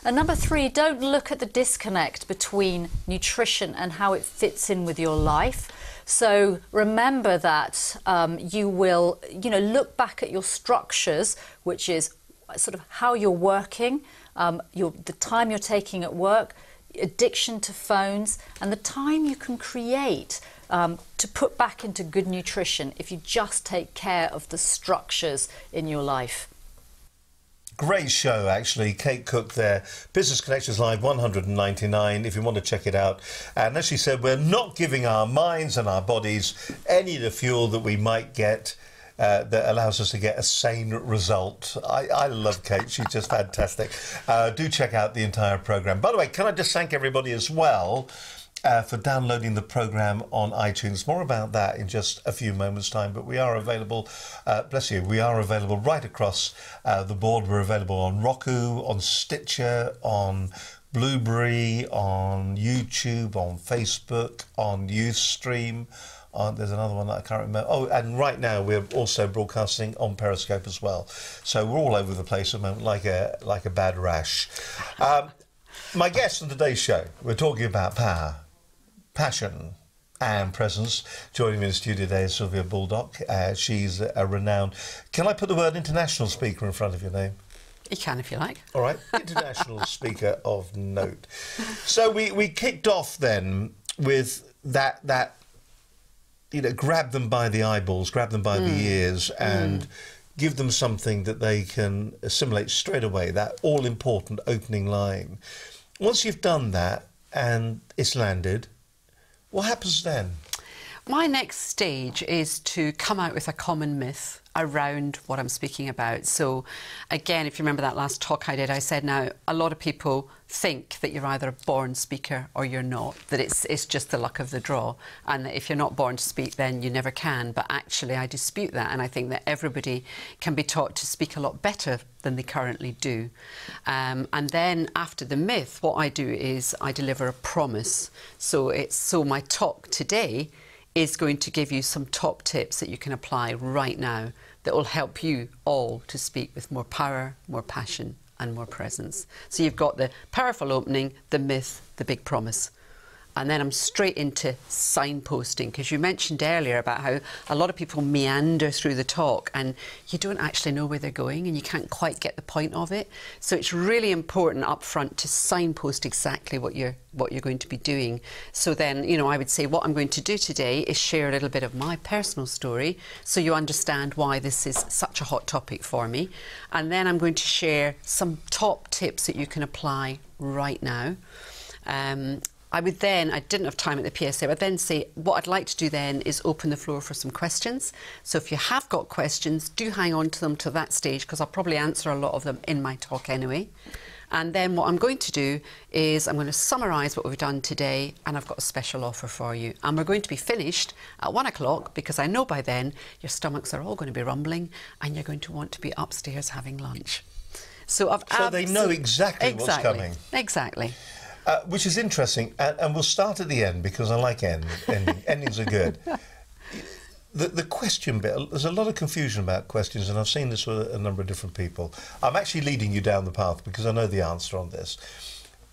And number three, don't look at the disconnect between nutrition and how it fits in with your life. So remember that you will, you know, look back at your structures, which is sort of how you're working, the time you're taking at work, addiction to phones, and the time you can create to put back into good nutrition if you just take care of the structures in your life. Great show, actually. Kate Cook there. Business Connections Live 199, if you want to check it out. And as she said, we're not giving our minds and our bodies any of the fuel that we might get that allows us to get a sane result. I love Kate. She's just fantastic. Do check out the entire programme. By the way, can I just thank everybody as well for downloading the programme on iTunes. More about that in just a few moments' time. But we are available, bless you, we are available right across the board. We're available on Roku, on Stitcher, on Blueberry, on YouTube, on Facebook, on Ustream. There's another one that I can't remember. Oh, and right now we're also broadcasting on Periscope as well. So we're all over the place at the moment, like a bad rash. My guest on today's show, we're talking about power, passion, and presence. Joining me in the studio today is Sylvia Baldock. She's a renowned... Can I put the word international speaker in front of your name? You can if you like. All right, international speaker of note. So we kicked off then with that you know, grab them by the eyeballs, grab them by the ears, and give them something that they can assimilate straight away, that all-important opening line. Once you've done that and it's landed, what happens then? My next stage is to come out with a common myth around what I'm speaking about. So again, if you remember that last talk I did, I said now a lot of people think that you're either a born speaker or you're not, that it's just the luck of the draw, and that if you're not born to speak then you never can. But actually I dispute that, and I think that everybody can be taught to speak a lot better than they currently do. And then after the myth, what I do is I deliver a promise. So my talk today is going to give you some top tips that you can apply right now that will help you all to speak with more power, more passion and more presence. So you've got the powerful opening, the myth, the big promise. And then I'm straight into signposting, because you mentioned earlier about how a lot of people meander through the talk and you don't actually know where they're going and you can't quite get the point of it. So it's really important up front to signpost exactly what you're going to be doing. So then, you know, I would say what I'm going to do today is share a little bit of my personal story so you understand why this is such a hot topic for me. And then I'm going to share some top tips that you can apply right now. I didn't have time at the PSA, but then say what I'd like to do then is open the floor for some questions. So if you have got questions, do hang on to them to that stage, because I'll probably answer a lot of them in my talk anyway. And then what I'm going to do is I'm going to summarise what we've done today, and I've got a special offer for you. And we're going to be finished at 1 o'clock, because I know by then your stomachs are all going to be rumbling and you're going to want to be upstairs having lunch. So they know exactly what's coming. Exactly. Which is interesting, and we'll start at the end, because I like endings are good. The question bit, there's a lot of confusion about questions, and I've seen this with a number of different people. I'm actually leading you down the path because I know the answer on this.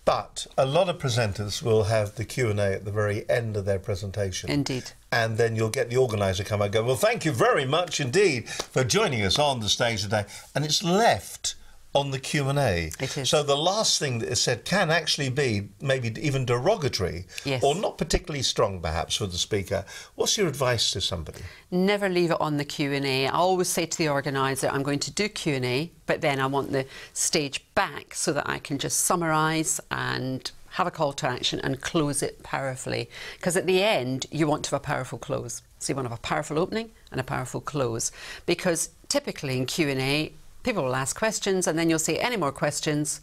But a lot of presenters will have the Q&A at the very end of their presentation. Indeed. And then you'll get the organiser come and go, well, thank you very much indeed for joining us on the stage today. And it's left on the Q&A. It is. So the last thing that is said can actually be maybe even derogatory, yes, or not particularly strong perhaps for the speaker. What's your advice to somebody? Never leave it on the Q&A. I always say to the organiser, I'm going to do Q&A, but then I want the stage back so that I can just summarise and have a call to action and close it powerfully. Because at the end, you want to have a powerful close. So you want to have a powerful opening and a powerful close. Because typically in Q&A, people will ask questions and then you'll say any more questions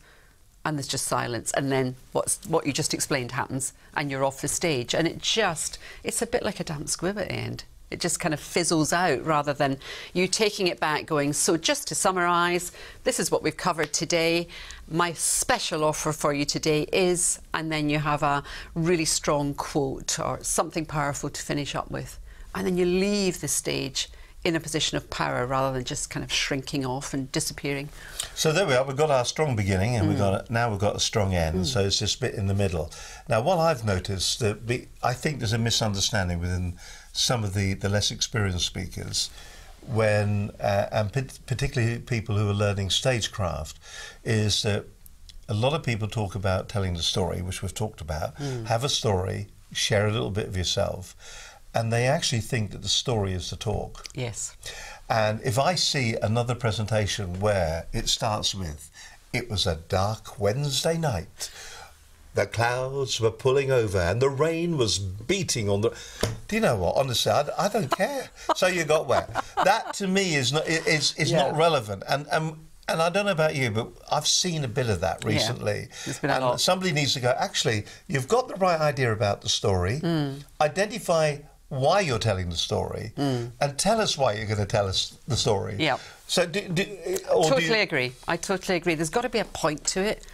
and there's just silence, and then what you just explained happens and you're off the stage, and it's a bit like a damp squib at the end. It just kind of fizzles out rather than you taking it back going, so just to summarise, this is what we've covered today. My special offer for you today is, and then you have a really strong quote or something powerful to finish up with, and then you leave the stage in a position of power rather than just kind of shrinking off and disappearing. So there we are, we've got our strong beginning and we've got a strong end, so it's this bit in the middle. Now what I've noticed, that I think there's a misunderstanding within some of the less experienced speakers when, and particularly people who are learning stagecraft, is that a lot of people talk about telling the story, which we've talked about, have a story, share a little bit of yourself, and they actually think that the story is the talk. Yes. And if I see another presentation where it starts with, it was a dark Wednesday night, the clouds were pulling over and the rain was beating on the... Do you know what? Honestly, I don't care. So you got wet. That to me is not relevant. And I don't know about you, but I've seen a bit of that recently. Yeah, it's been a lot. Somebody needs to go, actually, you've got the right idea about the story. Identify why you're telling the story and tell us why you're going to tell us the story. Yeah. So agree. I totally agree. There's got to be a point to it.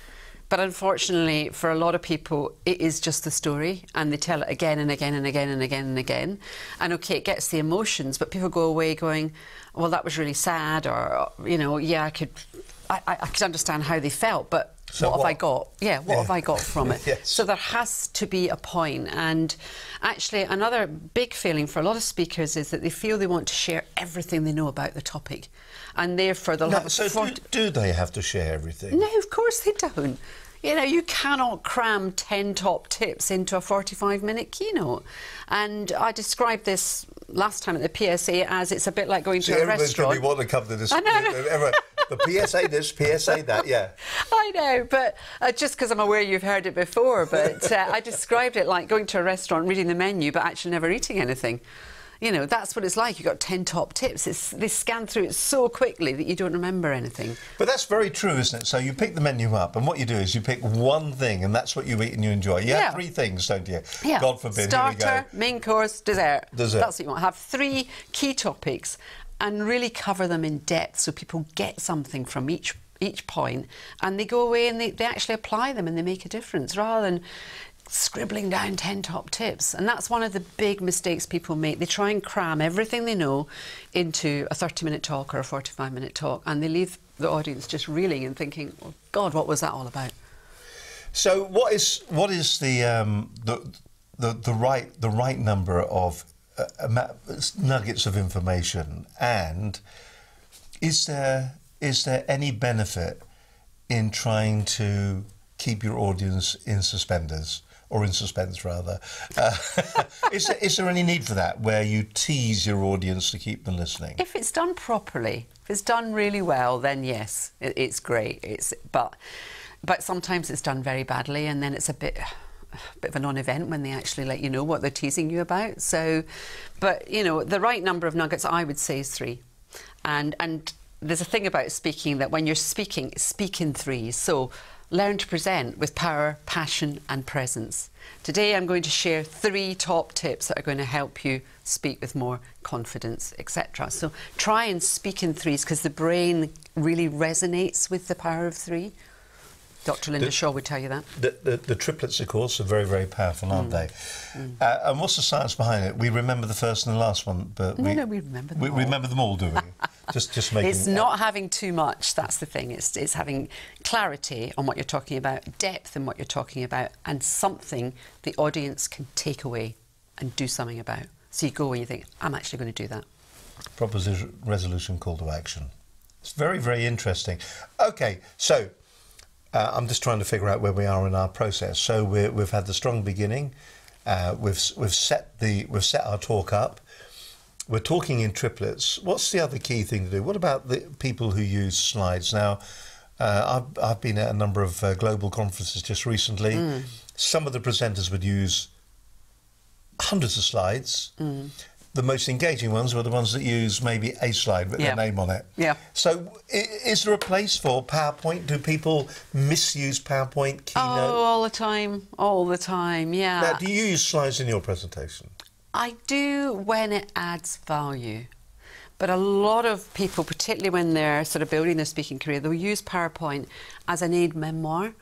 But unfortunately, for a lot of people, it is just the story, and they tell it again and again and again and again and again. And okay, it gets the emotions, but people go away going, well, that was really sad, or, you know, yeah, I could understand how they felt, but So what have I got? Yeah, what have I got from it? Yes. So there has to be a point. And actually, another big feeling for a lot of speakers is that they feel they want to share everything they know about the topic. And therefore they'll have... So do they have to share everything? No, of course they don't. You know, you cannot cram 10 top tips into a 45-minute keynote. And I described this last time at the PSA as it's a bit like going to a everyone's restaurant. going to be wanting to come to this. I know. The PSA this, PSA that, yeah. I know, but just because I'm aware you've heard it before, but I described it like going to a restaurant, reading the menu, but actually never eating anything. You know, that's what it's like. You've got 10 top tips. They scan through it so quickly that you don't remember anything. But that's very true, isn't it? So you pick the menu up, and what you do is you pick one thing, and that's what you eat and you enjoy. You have 3 things, don't you? Yeah. God forbid, Starter, here we go. main course, dessert. Dessert. That's what you want. Have 3 key topics and really cover them in depth so people get something from each point, and they go away and they actually apply them and they make a difference, rather than scribbling down 10 top tips. And that's one of the big mistakes people make. They try and cram everything they know into a 30-minute talk or a 45-minute talk, and they leave the audience just reeling and thinking, oh God, what was that all about? So what is the right number of nuggets of information, and is there any benefit in trying to keep your audience in suspenders? Or in suspense, rather. Is there any need for that, where you tease your audience to keep them listening? If it's done properly, if it's done really well, then yes, it's great. But sometimes it's done very badly, and then it's a bit of a non-event when they actually let you know what they're teasing you about. So, but you know, the right number of nuggets, I would say, is 3. And there's a thing about speaking that when you're speaking, speak in 3s. So learn to present with power, passion and presence. Today I'm going to share 3 top tips that are going to help you speak with more confidence, etc. So try and speak in 3s, because the brain really resonates with the power of 3. Dr. Linda Shaw would tell you that. The triplets, of course, are very, very powerful, aren't they? And what's the science behind it? We remember the first and the last one, but we remember them all. We remember them all, do we? just making... It's not having too much, that's the thing. It's having clarity on what you're talking about, depth in what you're talking about, and something the audience can take away and do something about. So you go and you think, I'm actually going to do that. Proposition, resolution, call to action. It's very, very interesting. OK, so... I'm just trying to figure out where we are in our process. So we've had the strong beginning. We've set our talk up. We're talking in triplets. What's the other key thing to do? What about the people who use slides? Now, I've been at a number of global conferences just recently. Some of the presenters would use hundreds of slides. The most engaging ones were the ones that use maybe a slide with their name on it. Yeah. So is there a place for PowerPoint? Do people misuse PowerPoint keynote? Oh, all the time, yeah. Now, do you use slides in your presentation? I do when it adds value. But a lot of people, particularly when they're sort of building their speaking career, they'll use PowerPoint as an aid-memoir.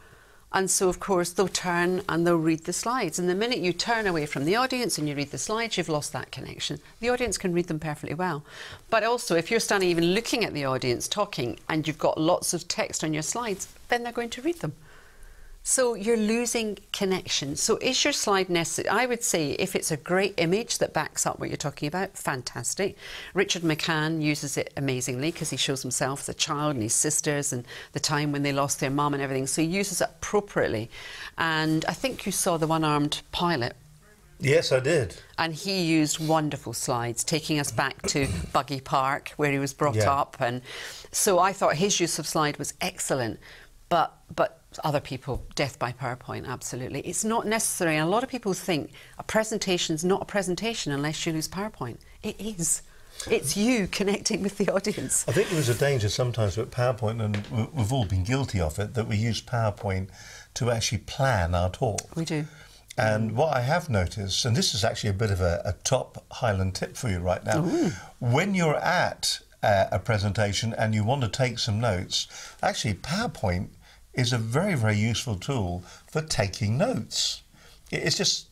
And so, of course, they'll turn and they'll read the slides. And the minute you turn away from the audience and you read the slides, you've lost that connection. The audience can read them perfectly well. But also, if you're standing even looking at the audience talking and you've got lots of text on your slides, then they're going to read them. So you're losing connection. So is your slide necessary? I would say if it's a great image that backs up what you're talking about, fantastic. Richard McCann uses it amazingly because he shows himself as a child and his sisters and the time when they lost their mum and everything. So he uses it appropriately. And I think you saw the one-armed pilot. Yes, I did. And he used wonderful slides, taking us back to Buggy Park, where he was brought up. And so I thought his use of slide was excellent. But other people, death by PowerPoint, absolutely. It's not necessary. And a lot of people think a presentation's not a presentation unless you use PowerPoint. It is. It's you connecting with the audience. I think there is a danger sometimes with PowerPoint, and we've all been guilty of it, that we use PowerPoint to actually plan our talk. We do. And what I have noticed, and this is actually a bit of a top Highland tip for you right now, when you're at a presentation and you want to take some notes, actually PowerPoint is a very, very useful tool for taking notes. It's just...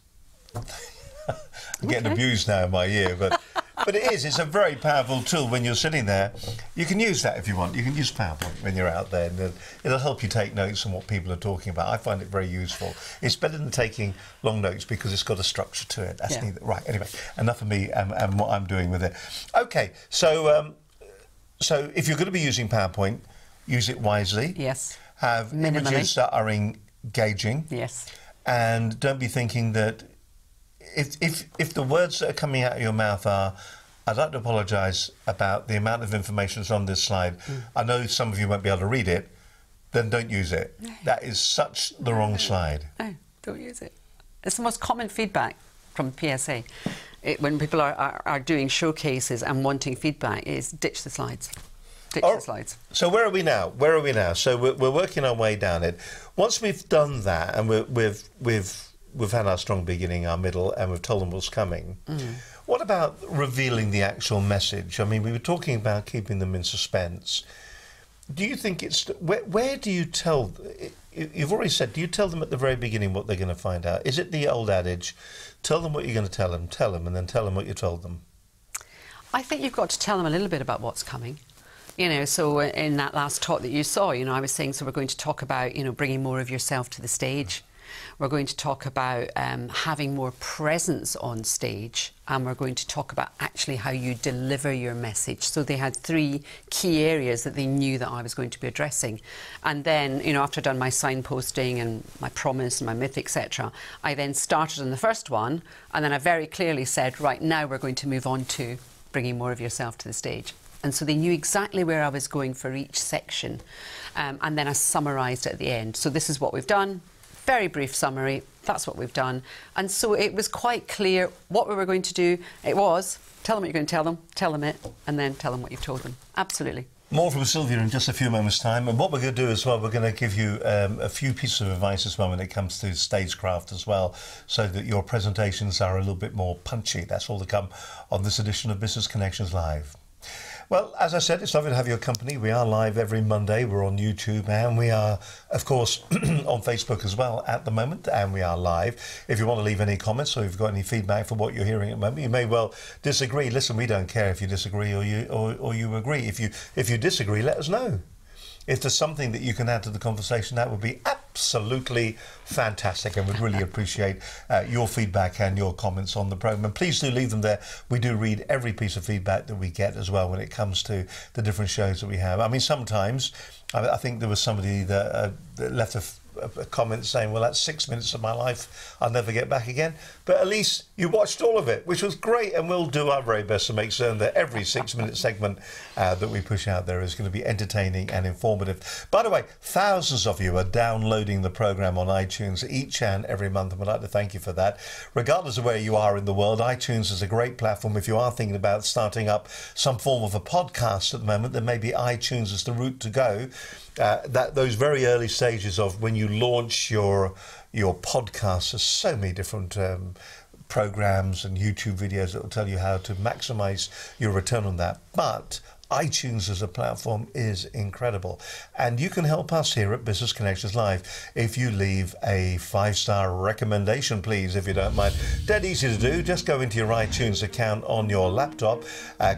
I'm getting abused now in my ear, but But it is, it's a very powerful tool when you're sitting there. You can use that if you want. You can use PowerPoint when you're out there, and it'll help you take notes on what people are talking about. I find it very useful. It's better than taking long notes because it's got a structure to it. That's neither. Right, anyway, enough of me and what I'm doing with it. Okay, so if you're going to be using PowerPoint, use it wisely. Yes. Have images that are engaging. Yes. And don't be thinking that if the words that are coming out of your mouth are, I'd like to apologise about the amount of information that's on this slide. I know some of you won't be able to read it, then don't use it. That is such the wrong slide. No, don't use it. It's the most common feedback from PSA. When people are doing showcases and wanting feedback, is ditch the slides. Ditch the slides. So where are we now? Where are we now? So we're working our way down it. Once we've done that and we've had our strong beginning, our middle, and we've told them what's coming. What about revealing the actual message? I mean, we were talking about keeping them in suspense. Do you think it's... Where do you tell... You've already said, do you tell them at the very beginning what they're going to find out? Is it the old adage, tell them what you're going to tell them, and then tell them what you told them? I think you've got to tell them a little bit about what's coming. You know, so in that last talk that you saw, you know, I was saying, so we're going to talk about, you know, bringing more of yourself to the stage. We're going to talk about having more presence on stage, and we're going to talk about actually how you deliver your message. So they had 3 key areas that they knew that I was going to be addressing. And then, you know, after I'd done my signposting and my promise and my myth, etc., I then started on the first one, and then I very clearly said, right, now we're going to move on to bringing more of yourself to the stage. And so they knew exactly where I was going for each section. And then I summarised at the end. So this is what we've done. Very brief summary, that's what we've done. And so it was quite clear what we were going to do. It was, tell them what you're going to tell them it, and then tell them what you've told them. Absolutely. More from Sylvia in just a few moments' time. And what we're going to do as well, we're going to give you a few pieces of advice as well when it comes to stagecraft as well, so that your presentations are a little bit more punchy. That's all to come on this edition of Business Connections Live. Well, as I said, it's lovely to have your company. We are live every Monday. We're on YouTube, and we are, of course, on Facebook as well at the moment, and we are live. If you want to leave any comments or if you've got any feedback for what you're hearing at the moment, you may well disagree. Listen, we don't care if you disagree or you agree. If you disagree, let us know. If there's something that you can add to the conversation, that would be absolutely fantastic, and we'd really appreciate your feedback and your comments on the programme. And please do leave them there. We do read every piece of feedback that we get as well when it comes to the different shows that we have. I mean, sometimes, I think there was somebody that left a comment saying, well, that's 6 minutes of my life I'll never get back again. But at least you watched all of it, which was great, and we'll do our very best to make certain that every 6-minute segment that we push out there is going to be entertaining and informative. By the way, thousands of you are downloading the programme on iTunes each and every month, and we'd like to thank you for that. Regardless of where you are in the world, iTunes is a great platform. If you are thinking about starting up some form of a podcast at the moment, then maybe iTunes is the route to go. Those very early stages of when you launch your podcast, there's so many different programs and YouTube videos that will tell you how to maximize your return on that. But iTunes as a platform is incredible, and you can help us here at Business Connections Live if you leave a 5-star recommendation, please, if you don't mind. Dead easy to do. Just go into your iTunes account on your laptop,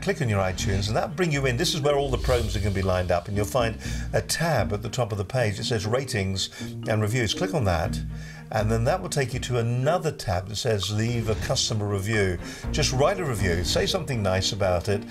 click on your iTunes, and that'll bring you in. This is where all the programs are going to be lined up, and you'll find a tab at the top of the page that says ratings and reviews. Click on that, and then that will take you to another tab that says leave a customer review. Just write a review, say something nice about it,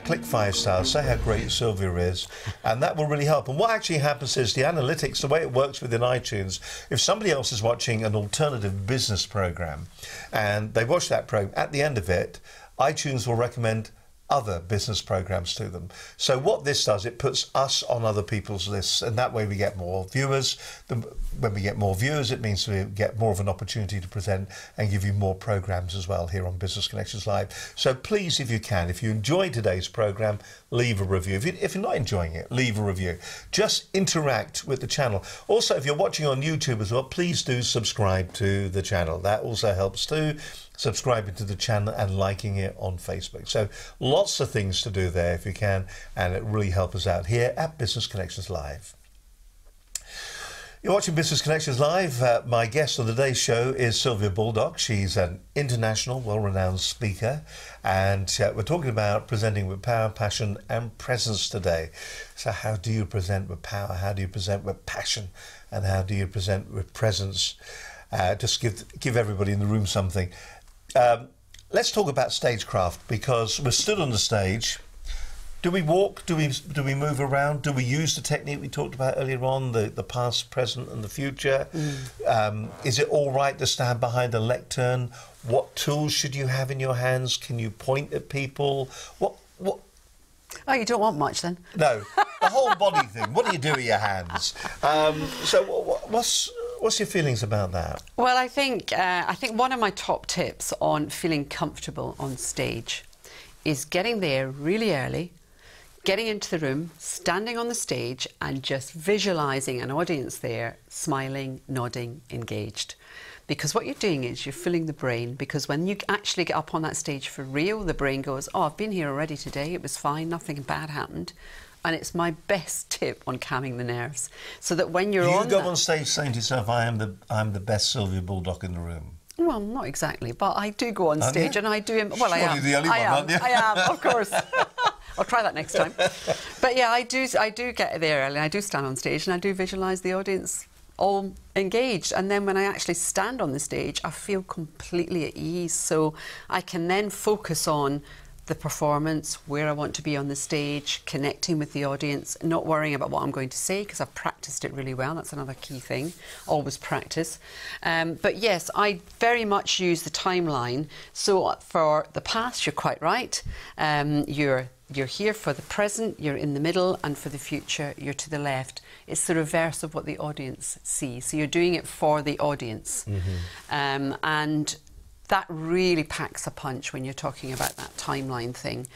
click 5 stars, say how great Sylvia is, and that will really help. And what actually happens is the analytics, the way it works within iTunes, if somebody else is watching an alternative business program and they watch that program, at the end of it, iTunes will recommend other business programs to them. So what this does, it puts us on other people's lists, and that way we get more viewers. When we get more viewers, it means we get more of an opportunity to present and give you more programs as well here on Business Connections Live. So please, if you can, if you enjoyed today's program, leave a review. If you're not enjoying it, leave a review. Just interact with the channel. Also, if you're watching on YouTube as well, please do subscribe to the channel. That also helps too. Subscribing to the channel and liking it on Facebook. So lots of things to do there if you can, and it really helps us out here at Business Connections Live. You're watching Business Connections Live. My guest on today's show is Sylvia Baldock. She's an international, well-renowned speaker, and we're talking about presenting with power, passion and presence today. So how do you present with power? How do you present with passion? And how do you present with presence? Just give everybody in the room something. Let's talk about stagecraft, because we're stood on the stage. Do we walk? Do we move around? Do we use the technique we talked about earlier on, the past, present and the future? Is it all right to stand behind a lectern? What tools should you have in your hands? Can you point at people? What? Oh, you don't want much then? No, the whole body thing. What do you do with your hands? So what's your feelings about that? Well, I think one of my top tips on feeling comfortable on stage is getting there really early, getting into the room, standing on the stage and just visualising an audience there, smiling, nodding, engaged. Because what you're doing is you're filling the brain, because when you actually get up on that stage for real, the brain goes, oh, I've been here already today, it was fine, nothing bad happened. And it's my best tip on calming the nerves. So that when you're on... You go on stage saying to yourself, I'm the best Sylvia Baldock in the room. Well, not exactly, but I do go on stage and I do... Well, I am. The only one, aren't you? I am, of course. I'll try that next time. But yeah, I do get there early. I do stand on stage and I do visualise the audience all engaged. And then when I actually stand on the stage, I feel completely at ease. So I can then focus on the performance, where I want to be on the stage, connecting with the audience, not worrying about what I'm going to say because I've practiced it really well. That's another key thing, always practice. But yes, I very much use the timeline. So for the past, you're quite right. You're here for the present, you're in the middle, and for the future, you're to the left. It's the reverse of what the audience sees. So you're doing it for the audience. And that really packs a punch when you're talking about that timeline thing.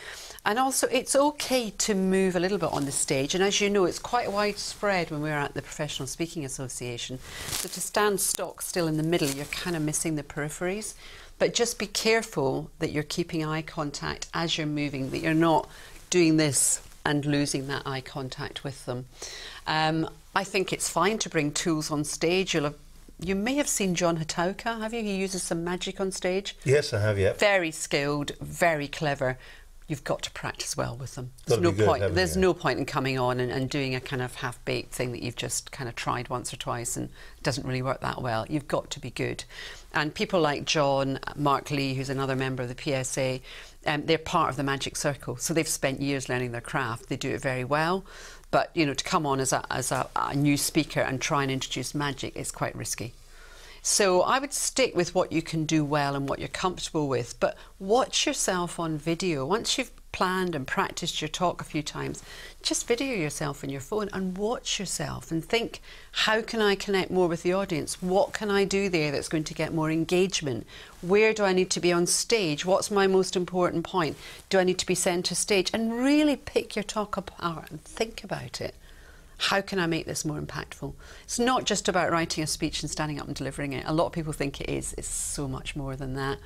And also, it's okay to move a little bit on the stage. And as you know, it's quite widespread when we're at the Professional Speaking Association. So to stand stock still in the middle, you're kind of missing the peripheries. But just be careful that you're keeping eye contact as you're moving, that you're not doing this and losing that eye contact with them. I think it's fine to bring tools on stage. You may have seen John Hatauka, have you? He uses some magic on stage. Yes, I have, yeah. Very skilled, very clever. You've got to practice well with them. There's no point in coming on and doing a kind of half-baked thing that you've just kind of tried once or twice and it doesn't really work that well. You've got to be good. And people like John, Mark Lee, who's another member of the PSA, they're part of the magic circle. So they've spent years learning their craft. They do it very well. But, you know, to come on as a new speaker and try and introduce magic is quite risky. So I would stick with what you can do well and what you're comfortable with, but watch yourself on video. Once you've planned and practiced your talk a few times, just video yourself on your phone and watch yourself and think, how can I connect more with the audience? What can I do there that's going to get more engagement? Where do I need to be on stage? What's my most important point? Do I need to be centre stage? And really pick your talk apart and think about it. How can I make this more impactful? It's not just about writing a speech and standing up and delivering it. A lot of people think it is. It's so much more than that.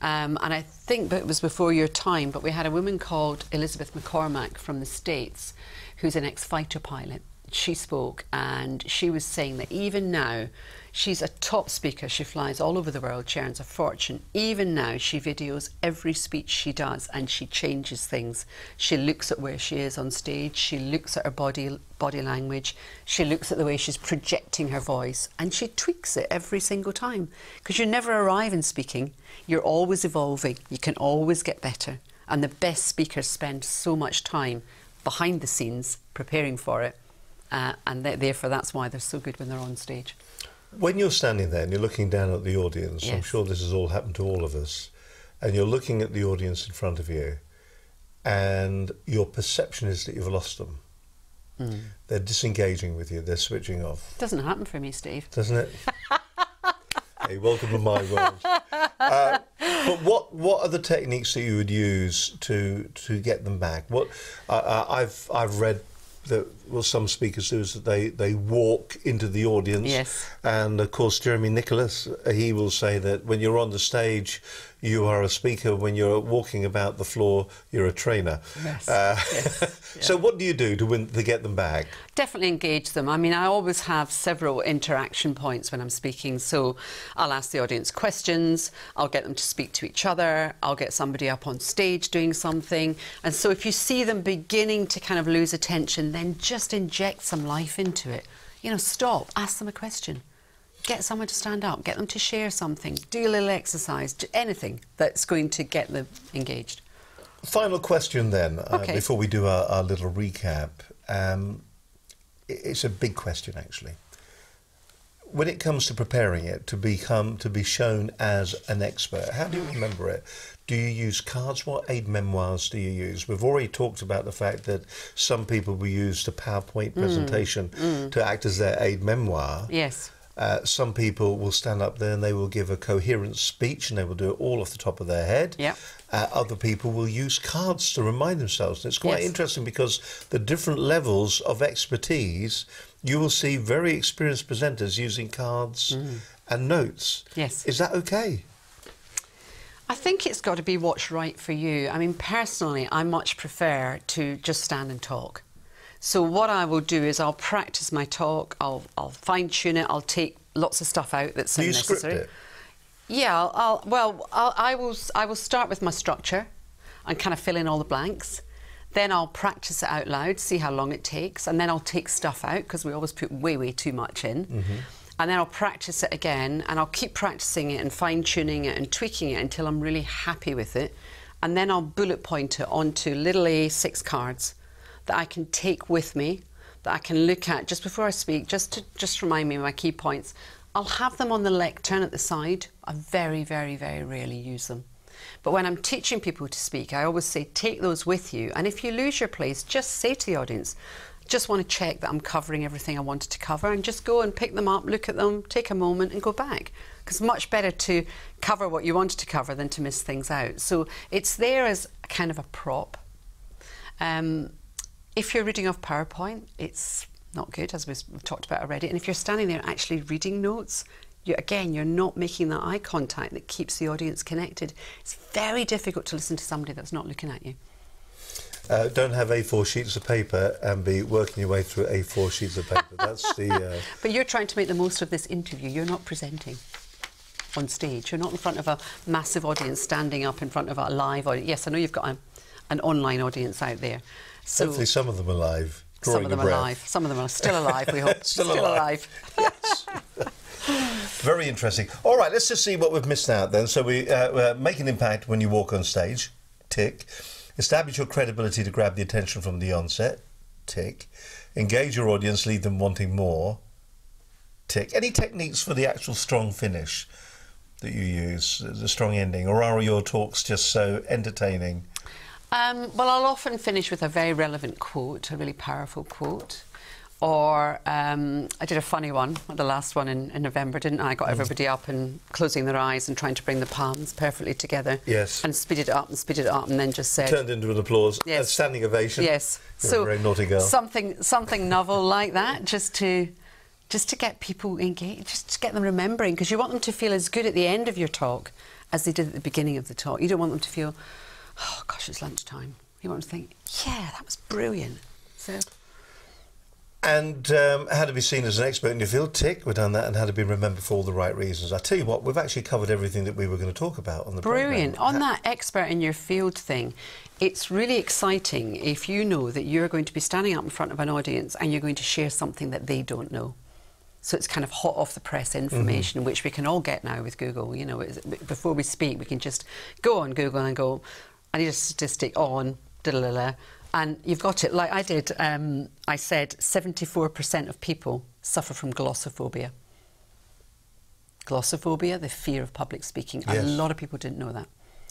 And I think it was before your time, but we had a woman called Elizabeth McCormack from the States, who's an ex-fighter pilot. She spoke and she was saying that even now, she's a top speaker. She flies all over the world, she earns a fortune. Even now, she videos every speech she does and she changes things. She looks at where she is on stage, she looks at her body language, she looks at the way she's projecting her voice, and she tweaks it every single time. Because you never arrive in speaking, you're always evolving, you can always get better. And the best speakers spend so much time behind the scenes preparing for it. And therefore, that's why they're so good when they're on stage. When you're standing there and you're looking down at the audience, yes. I'm sure this has all happened to all of us, and you're looking at the audience in front of you, and your perception is that you've lost them. They're disengaging with you, they're switching off. Doesn't happen for me, Steve. Doesn't it? Hey, welcome to my world. But what are the techniques that you would use to get them back? I've read that some speakers do is that they walk into the audience. Yes. And of course Jeremy Nicholas, he will say that when you're on the stage, you are a speaker. When you're walking about the floor, you're a trainer. Yes. So what do you do to get them back? Definitely engage them. I mean, I always have several interaction points when I'm speaking. So I'll ask the audience questions, I'll get them to speak to each other, I'll get somebody up on stage doing something. And so if you see them beginning to kind of lose attention, then just inject some life into it. You know, stop, ask them a question. Get someone to stand up, get them to share something, do a little exercise, do anything that's going to get them engaged. Final question then, Okay. before we do our little recap. It's a big question, actually. When it comes to preparing it to be shown as an expert, how do you remember it? Do you use cards? What aid memoirs do you use? We've already talked about the fact that some people will use the PowerPoint presentation to act as their aid memoir. Yes. Some people will stand up there and they will give a coherent speech and they will do it all off the top of their head. Yep. Other people will use cards to remind themselves. And it's quite Yes. interesting because the different levels of expertise, you will see very experienced presenters using cards and notes. Yes. Is that okay? I think it's got to be what's right for you. I mean, personally, I much prefer to just stand and talk. So what I will do is I'll practice my talk, I'll fine-tune it, I'll take lots of stuff out that's Do you unnecessary. script it? Yeah, I will start with my structure and kind of fill in all the blanks. Then I'll practice it out loud, see how long it takes, and then I'll take stuff out because we always put way too much in. And then I'll practice it again, and I'll keep practicing it and fine-tuning it and tweaking it until I'm really happy with it. And then I'll bullet point it onto little A6 cards that I can take with me, that I can look at just before I speak, just to remind me of my key points. I'll have them on the lectern at the side. I very rarely use them. But when I'm teaching people to speak, I always say, take those with you. And if you lose your place, just say to the audience, just want to check that I'm covering everything I wanted to cover, and just go and pick them up, look at them, take a moment and go back. Because it's much better to cover what you wanted to cover than to miss things out. So it's there as a kind of a prop. If you're reading off PowerPoint, it's not good, as we've talked about already. And if you're standing there actually reading notes, you're not making that eye contact that keeps the audience connected. It's very difficult to listen to somebody that's not looking at you. Don't have A4 sheets of paper and be working your way through A4 sheets of paper. That's the... But you're trying to make the most of this interview. You're not presenting on stage. You're not in front of a massive audience, standing up in front of a live audience. Yes, I know you've got an online audience out there. So Hopefully some of them are live. Some of them are live. Some of them are still alive, we hope. Still alive. Yes. Very interesting. All right, let's just see what we've missed out then. So we make an impact when you walk on stage. Tick. Establish your credibility to grab the attention from the onset. Tick. Engage your audience, leave them wanting more. Tick. Any techniques for the actual strong finish that you use, the strong ending, or are your talks just so entertaining? Well, I'll often finish with a very relevant quote, a really powerful quote. Or I did a funny one, the last one in November, didn't I? I got everybody up and closing their eyes and trying to bring the palms perfectly together. Yes. And speeded it up and then just said... Turned into an applause, yes. a standing ovation. Yes. You're a very naughty girl. Something novel like that, just to get people engaged, just to get them remembering, because you want them to feel as good at the end of your talk as they did at the beginning of the talk. You don't want them to feel, oh gosh, it's lunchtime. You want them to think, yeah, that was brilliant. So... And how to be seen as an expert in your field, tick, we've done that, and how to be remembered for all the right reasons. I tell you what, we've actually covered everything that we were going to talk about on the Brilliant. programme. On that expert in your field thing, it's really exciting if you know that you're going to be standing up in front of an audience and you're going to share something that they don't know. So it's kind of hot off the press information, which we can all get now with Google. You know, before we speak, we can just go on Google and go, I need a statistic on, da-da-da-da. And you've got it, like I did. I said 74% of people suffer from glossophobia. Glossophobia, the fear of public speaking. Yes. A lot of people didn't know that.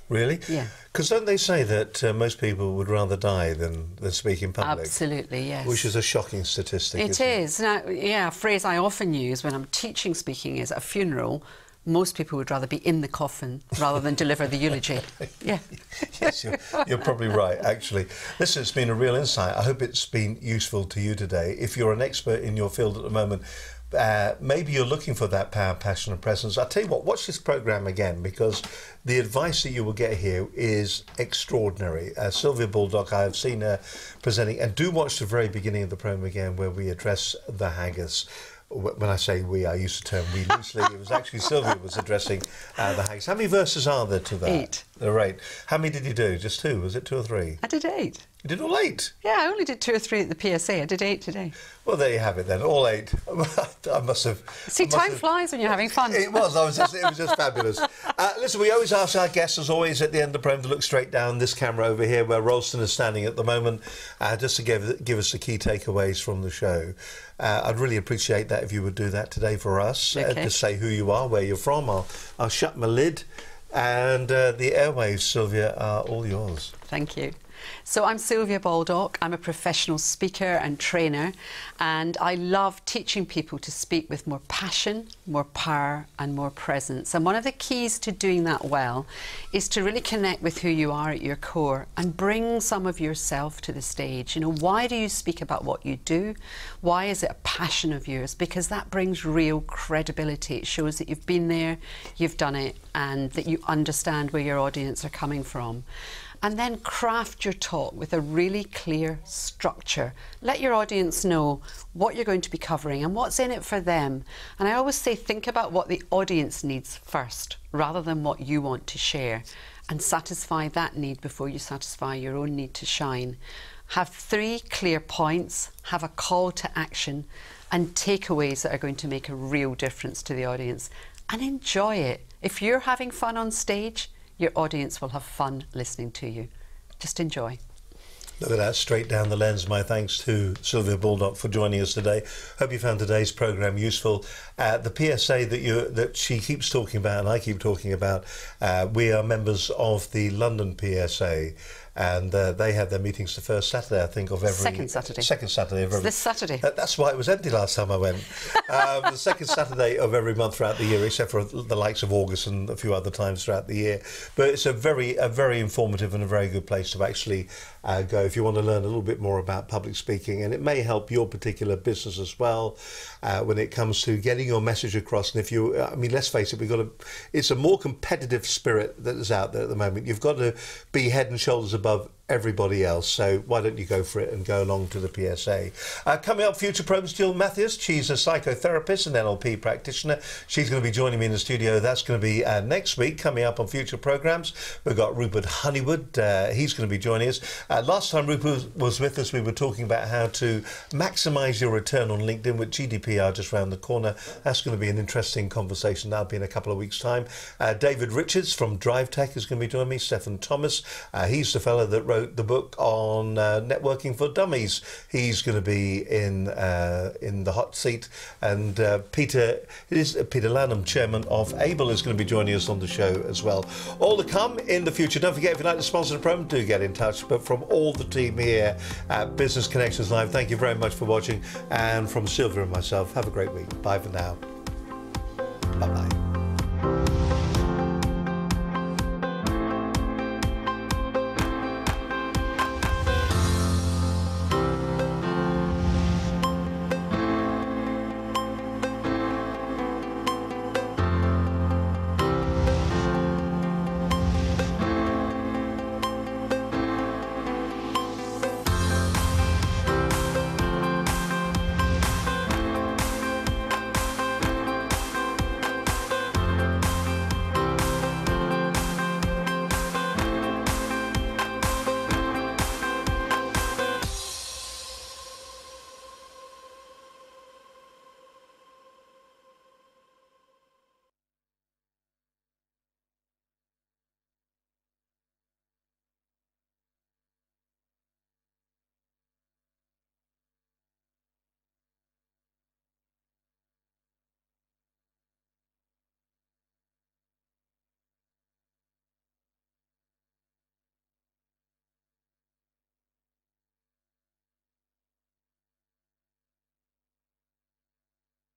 Really? Yeah. Because don't they say that most people would rather die than speak in public? Absolutely, yes. Which is a shocking statistic, It isn't it? is. Now, yeah, a phrase I often use when I'm teaching speaking is at a funeral, most people would rather be in the coffin rather than deliver the eulogy. Yeah. Yes, you're probably right, actually. Listen, it's been a real insight. I hope it's been useful to you today. If you're an expert in your field at the moment, maybe you're looking for that power, passion and presence. I'll tell you what, watch this programme again, because the advice that you will get here is extraordinary. Sylvia Baldock, I have seen her presenting, and do watch the very beginning of the programme again where we address the haggis. When I say we, I use the term we loosely. It was actually Sylvia who was addressing the haggis. How many verses are there to that? 8. There are 8. How many did you do? Just 2? Was it 2 or 3? I did 8. You did all 8? Yeah, I only did 2 or 3 at the PSA. I did 8 today. Well, there you have it then, all 8. I must have... See, time flies when you're having fun. It was. It was just fabulous. Listen, we always ask our guests, as always, at the end of the program, to look straight down this camera over here, where Ralston is standing at the moment, just to give us the key takeaways from the show. I'd really appreciate that if you would do that today for us. Okay. Just say who you are, where you're from. I'll shut my lid, and the airwaves, Sylvia, are all yours. Thank you. So I'm Sylvia Baldock. I'm a professional speaker and trainer, and I love teaching people to speak with more passion, more power and more presence. And one of the keys to doing that well is to really connect with who you are at your core and bring some of yourself to the stage. You know, why do you speak about what you do? Why is it a passion of yours? Because that brings real credibility. It shows that you've been there, you've done it, and that you understand where your audience are coming from. And then craft your talk with a really clear structure. Let your audience know what you're going to be covering and what's in it for them. And I always say, think about what the audience needs first, rather than what you want to share, and satisfy that need before you satisfy your own need to shine. Have 3 clear points, have a call to action, and takeaways that are going to make a real difference to the audience. And enjoy it. If you're having fun on stage, your audience will have fun listening to you. Just enjoy. Look at that, straight down the lens. My thanks to Sylvia Baldock for joining us today. Hope you found today's programme useful. The PSA that she keeps talking about and I keep talking about, we are members of the London PSA, and they have their meetings the first Saturday, I think, of every... Second Saturday. Second Saturday of every... It's this Saturday. That's why it was empty last time I went. The second Saturday of every month throughout the year, except for the likes of August and a few other times throughout the year. But it's a very informative and a very good place to actually go if you want to learn a little bit more about public speaking, and it may help your particular business as well when it comes to getting your message across. And if you, I mean, let's face it, it's a more competitive spirit that is out there at the moment. You've got to be head and shoulders above everybody else, so why don't you go for it and go along to the PSA. Coming up, future programs, Jill Matthews. She's a psychotherapist and NLP practitioner. She's going to be joining me in the studio. That's going to be next week. Coming up on future programs, we've got Rupert Honeywood. He's going to be joining us. Last time Rupert was with us, we were talking about how to maximise your return on LinkedIn with GDPR just round the corner. That's going to be an interesting conversation. That'll be in a couple of weeks' time. David Richards from Drive Tech is going to be joining me. Stephen Thomas, he's the fellow that wrote the book on networking for dummies. He's going to be in the hot seat, and Peter Lanham, chairman of Able, is going to be joining us on the show as well. All to come in the future. Don't forget, if you'd like to sponsor the program, do get in touch. But from all the team here at Business Connections Live, thank you very much for watching, and from Sylvia and myself, have a great week. Bye for now. Bye bye.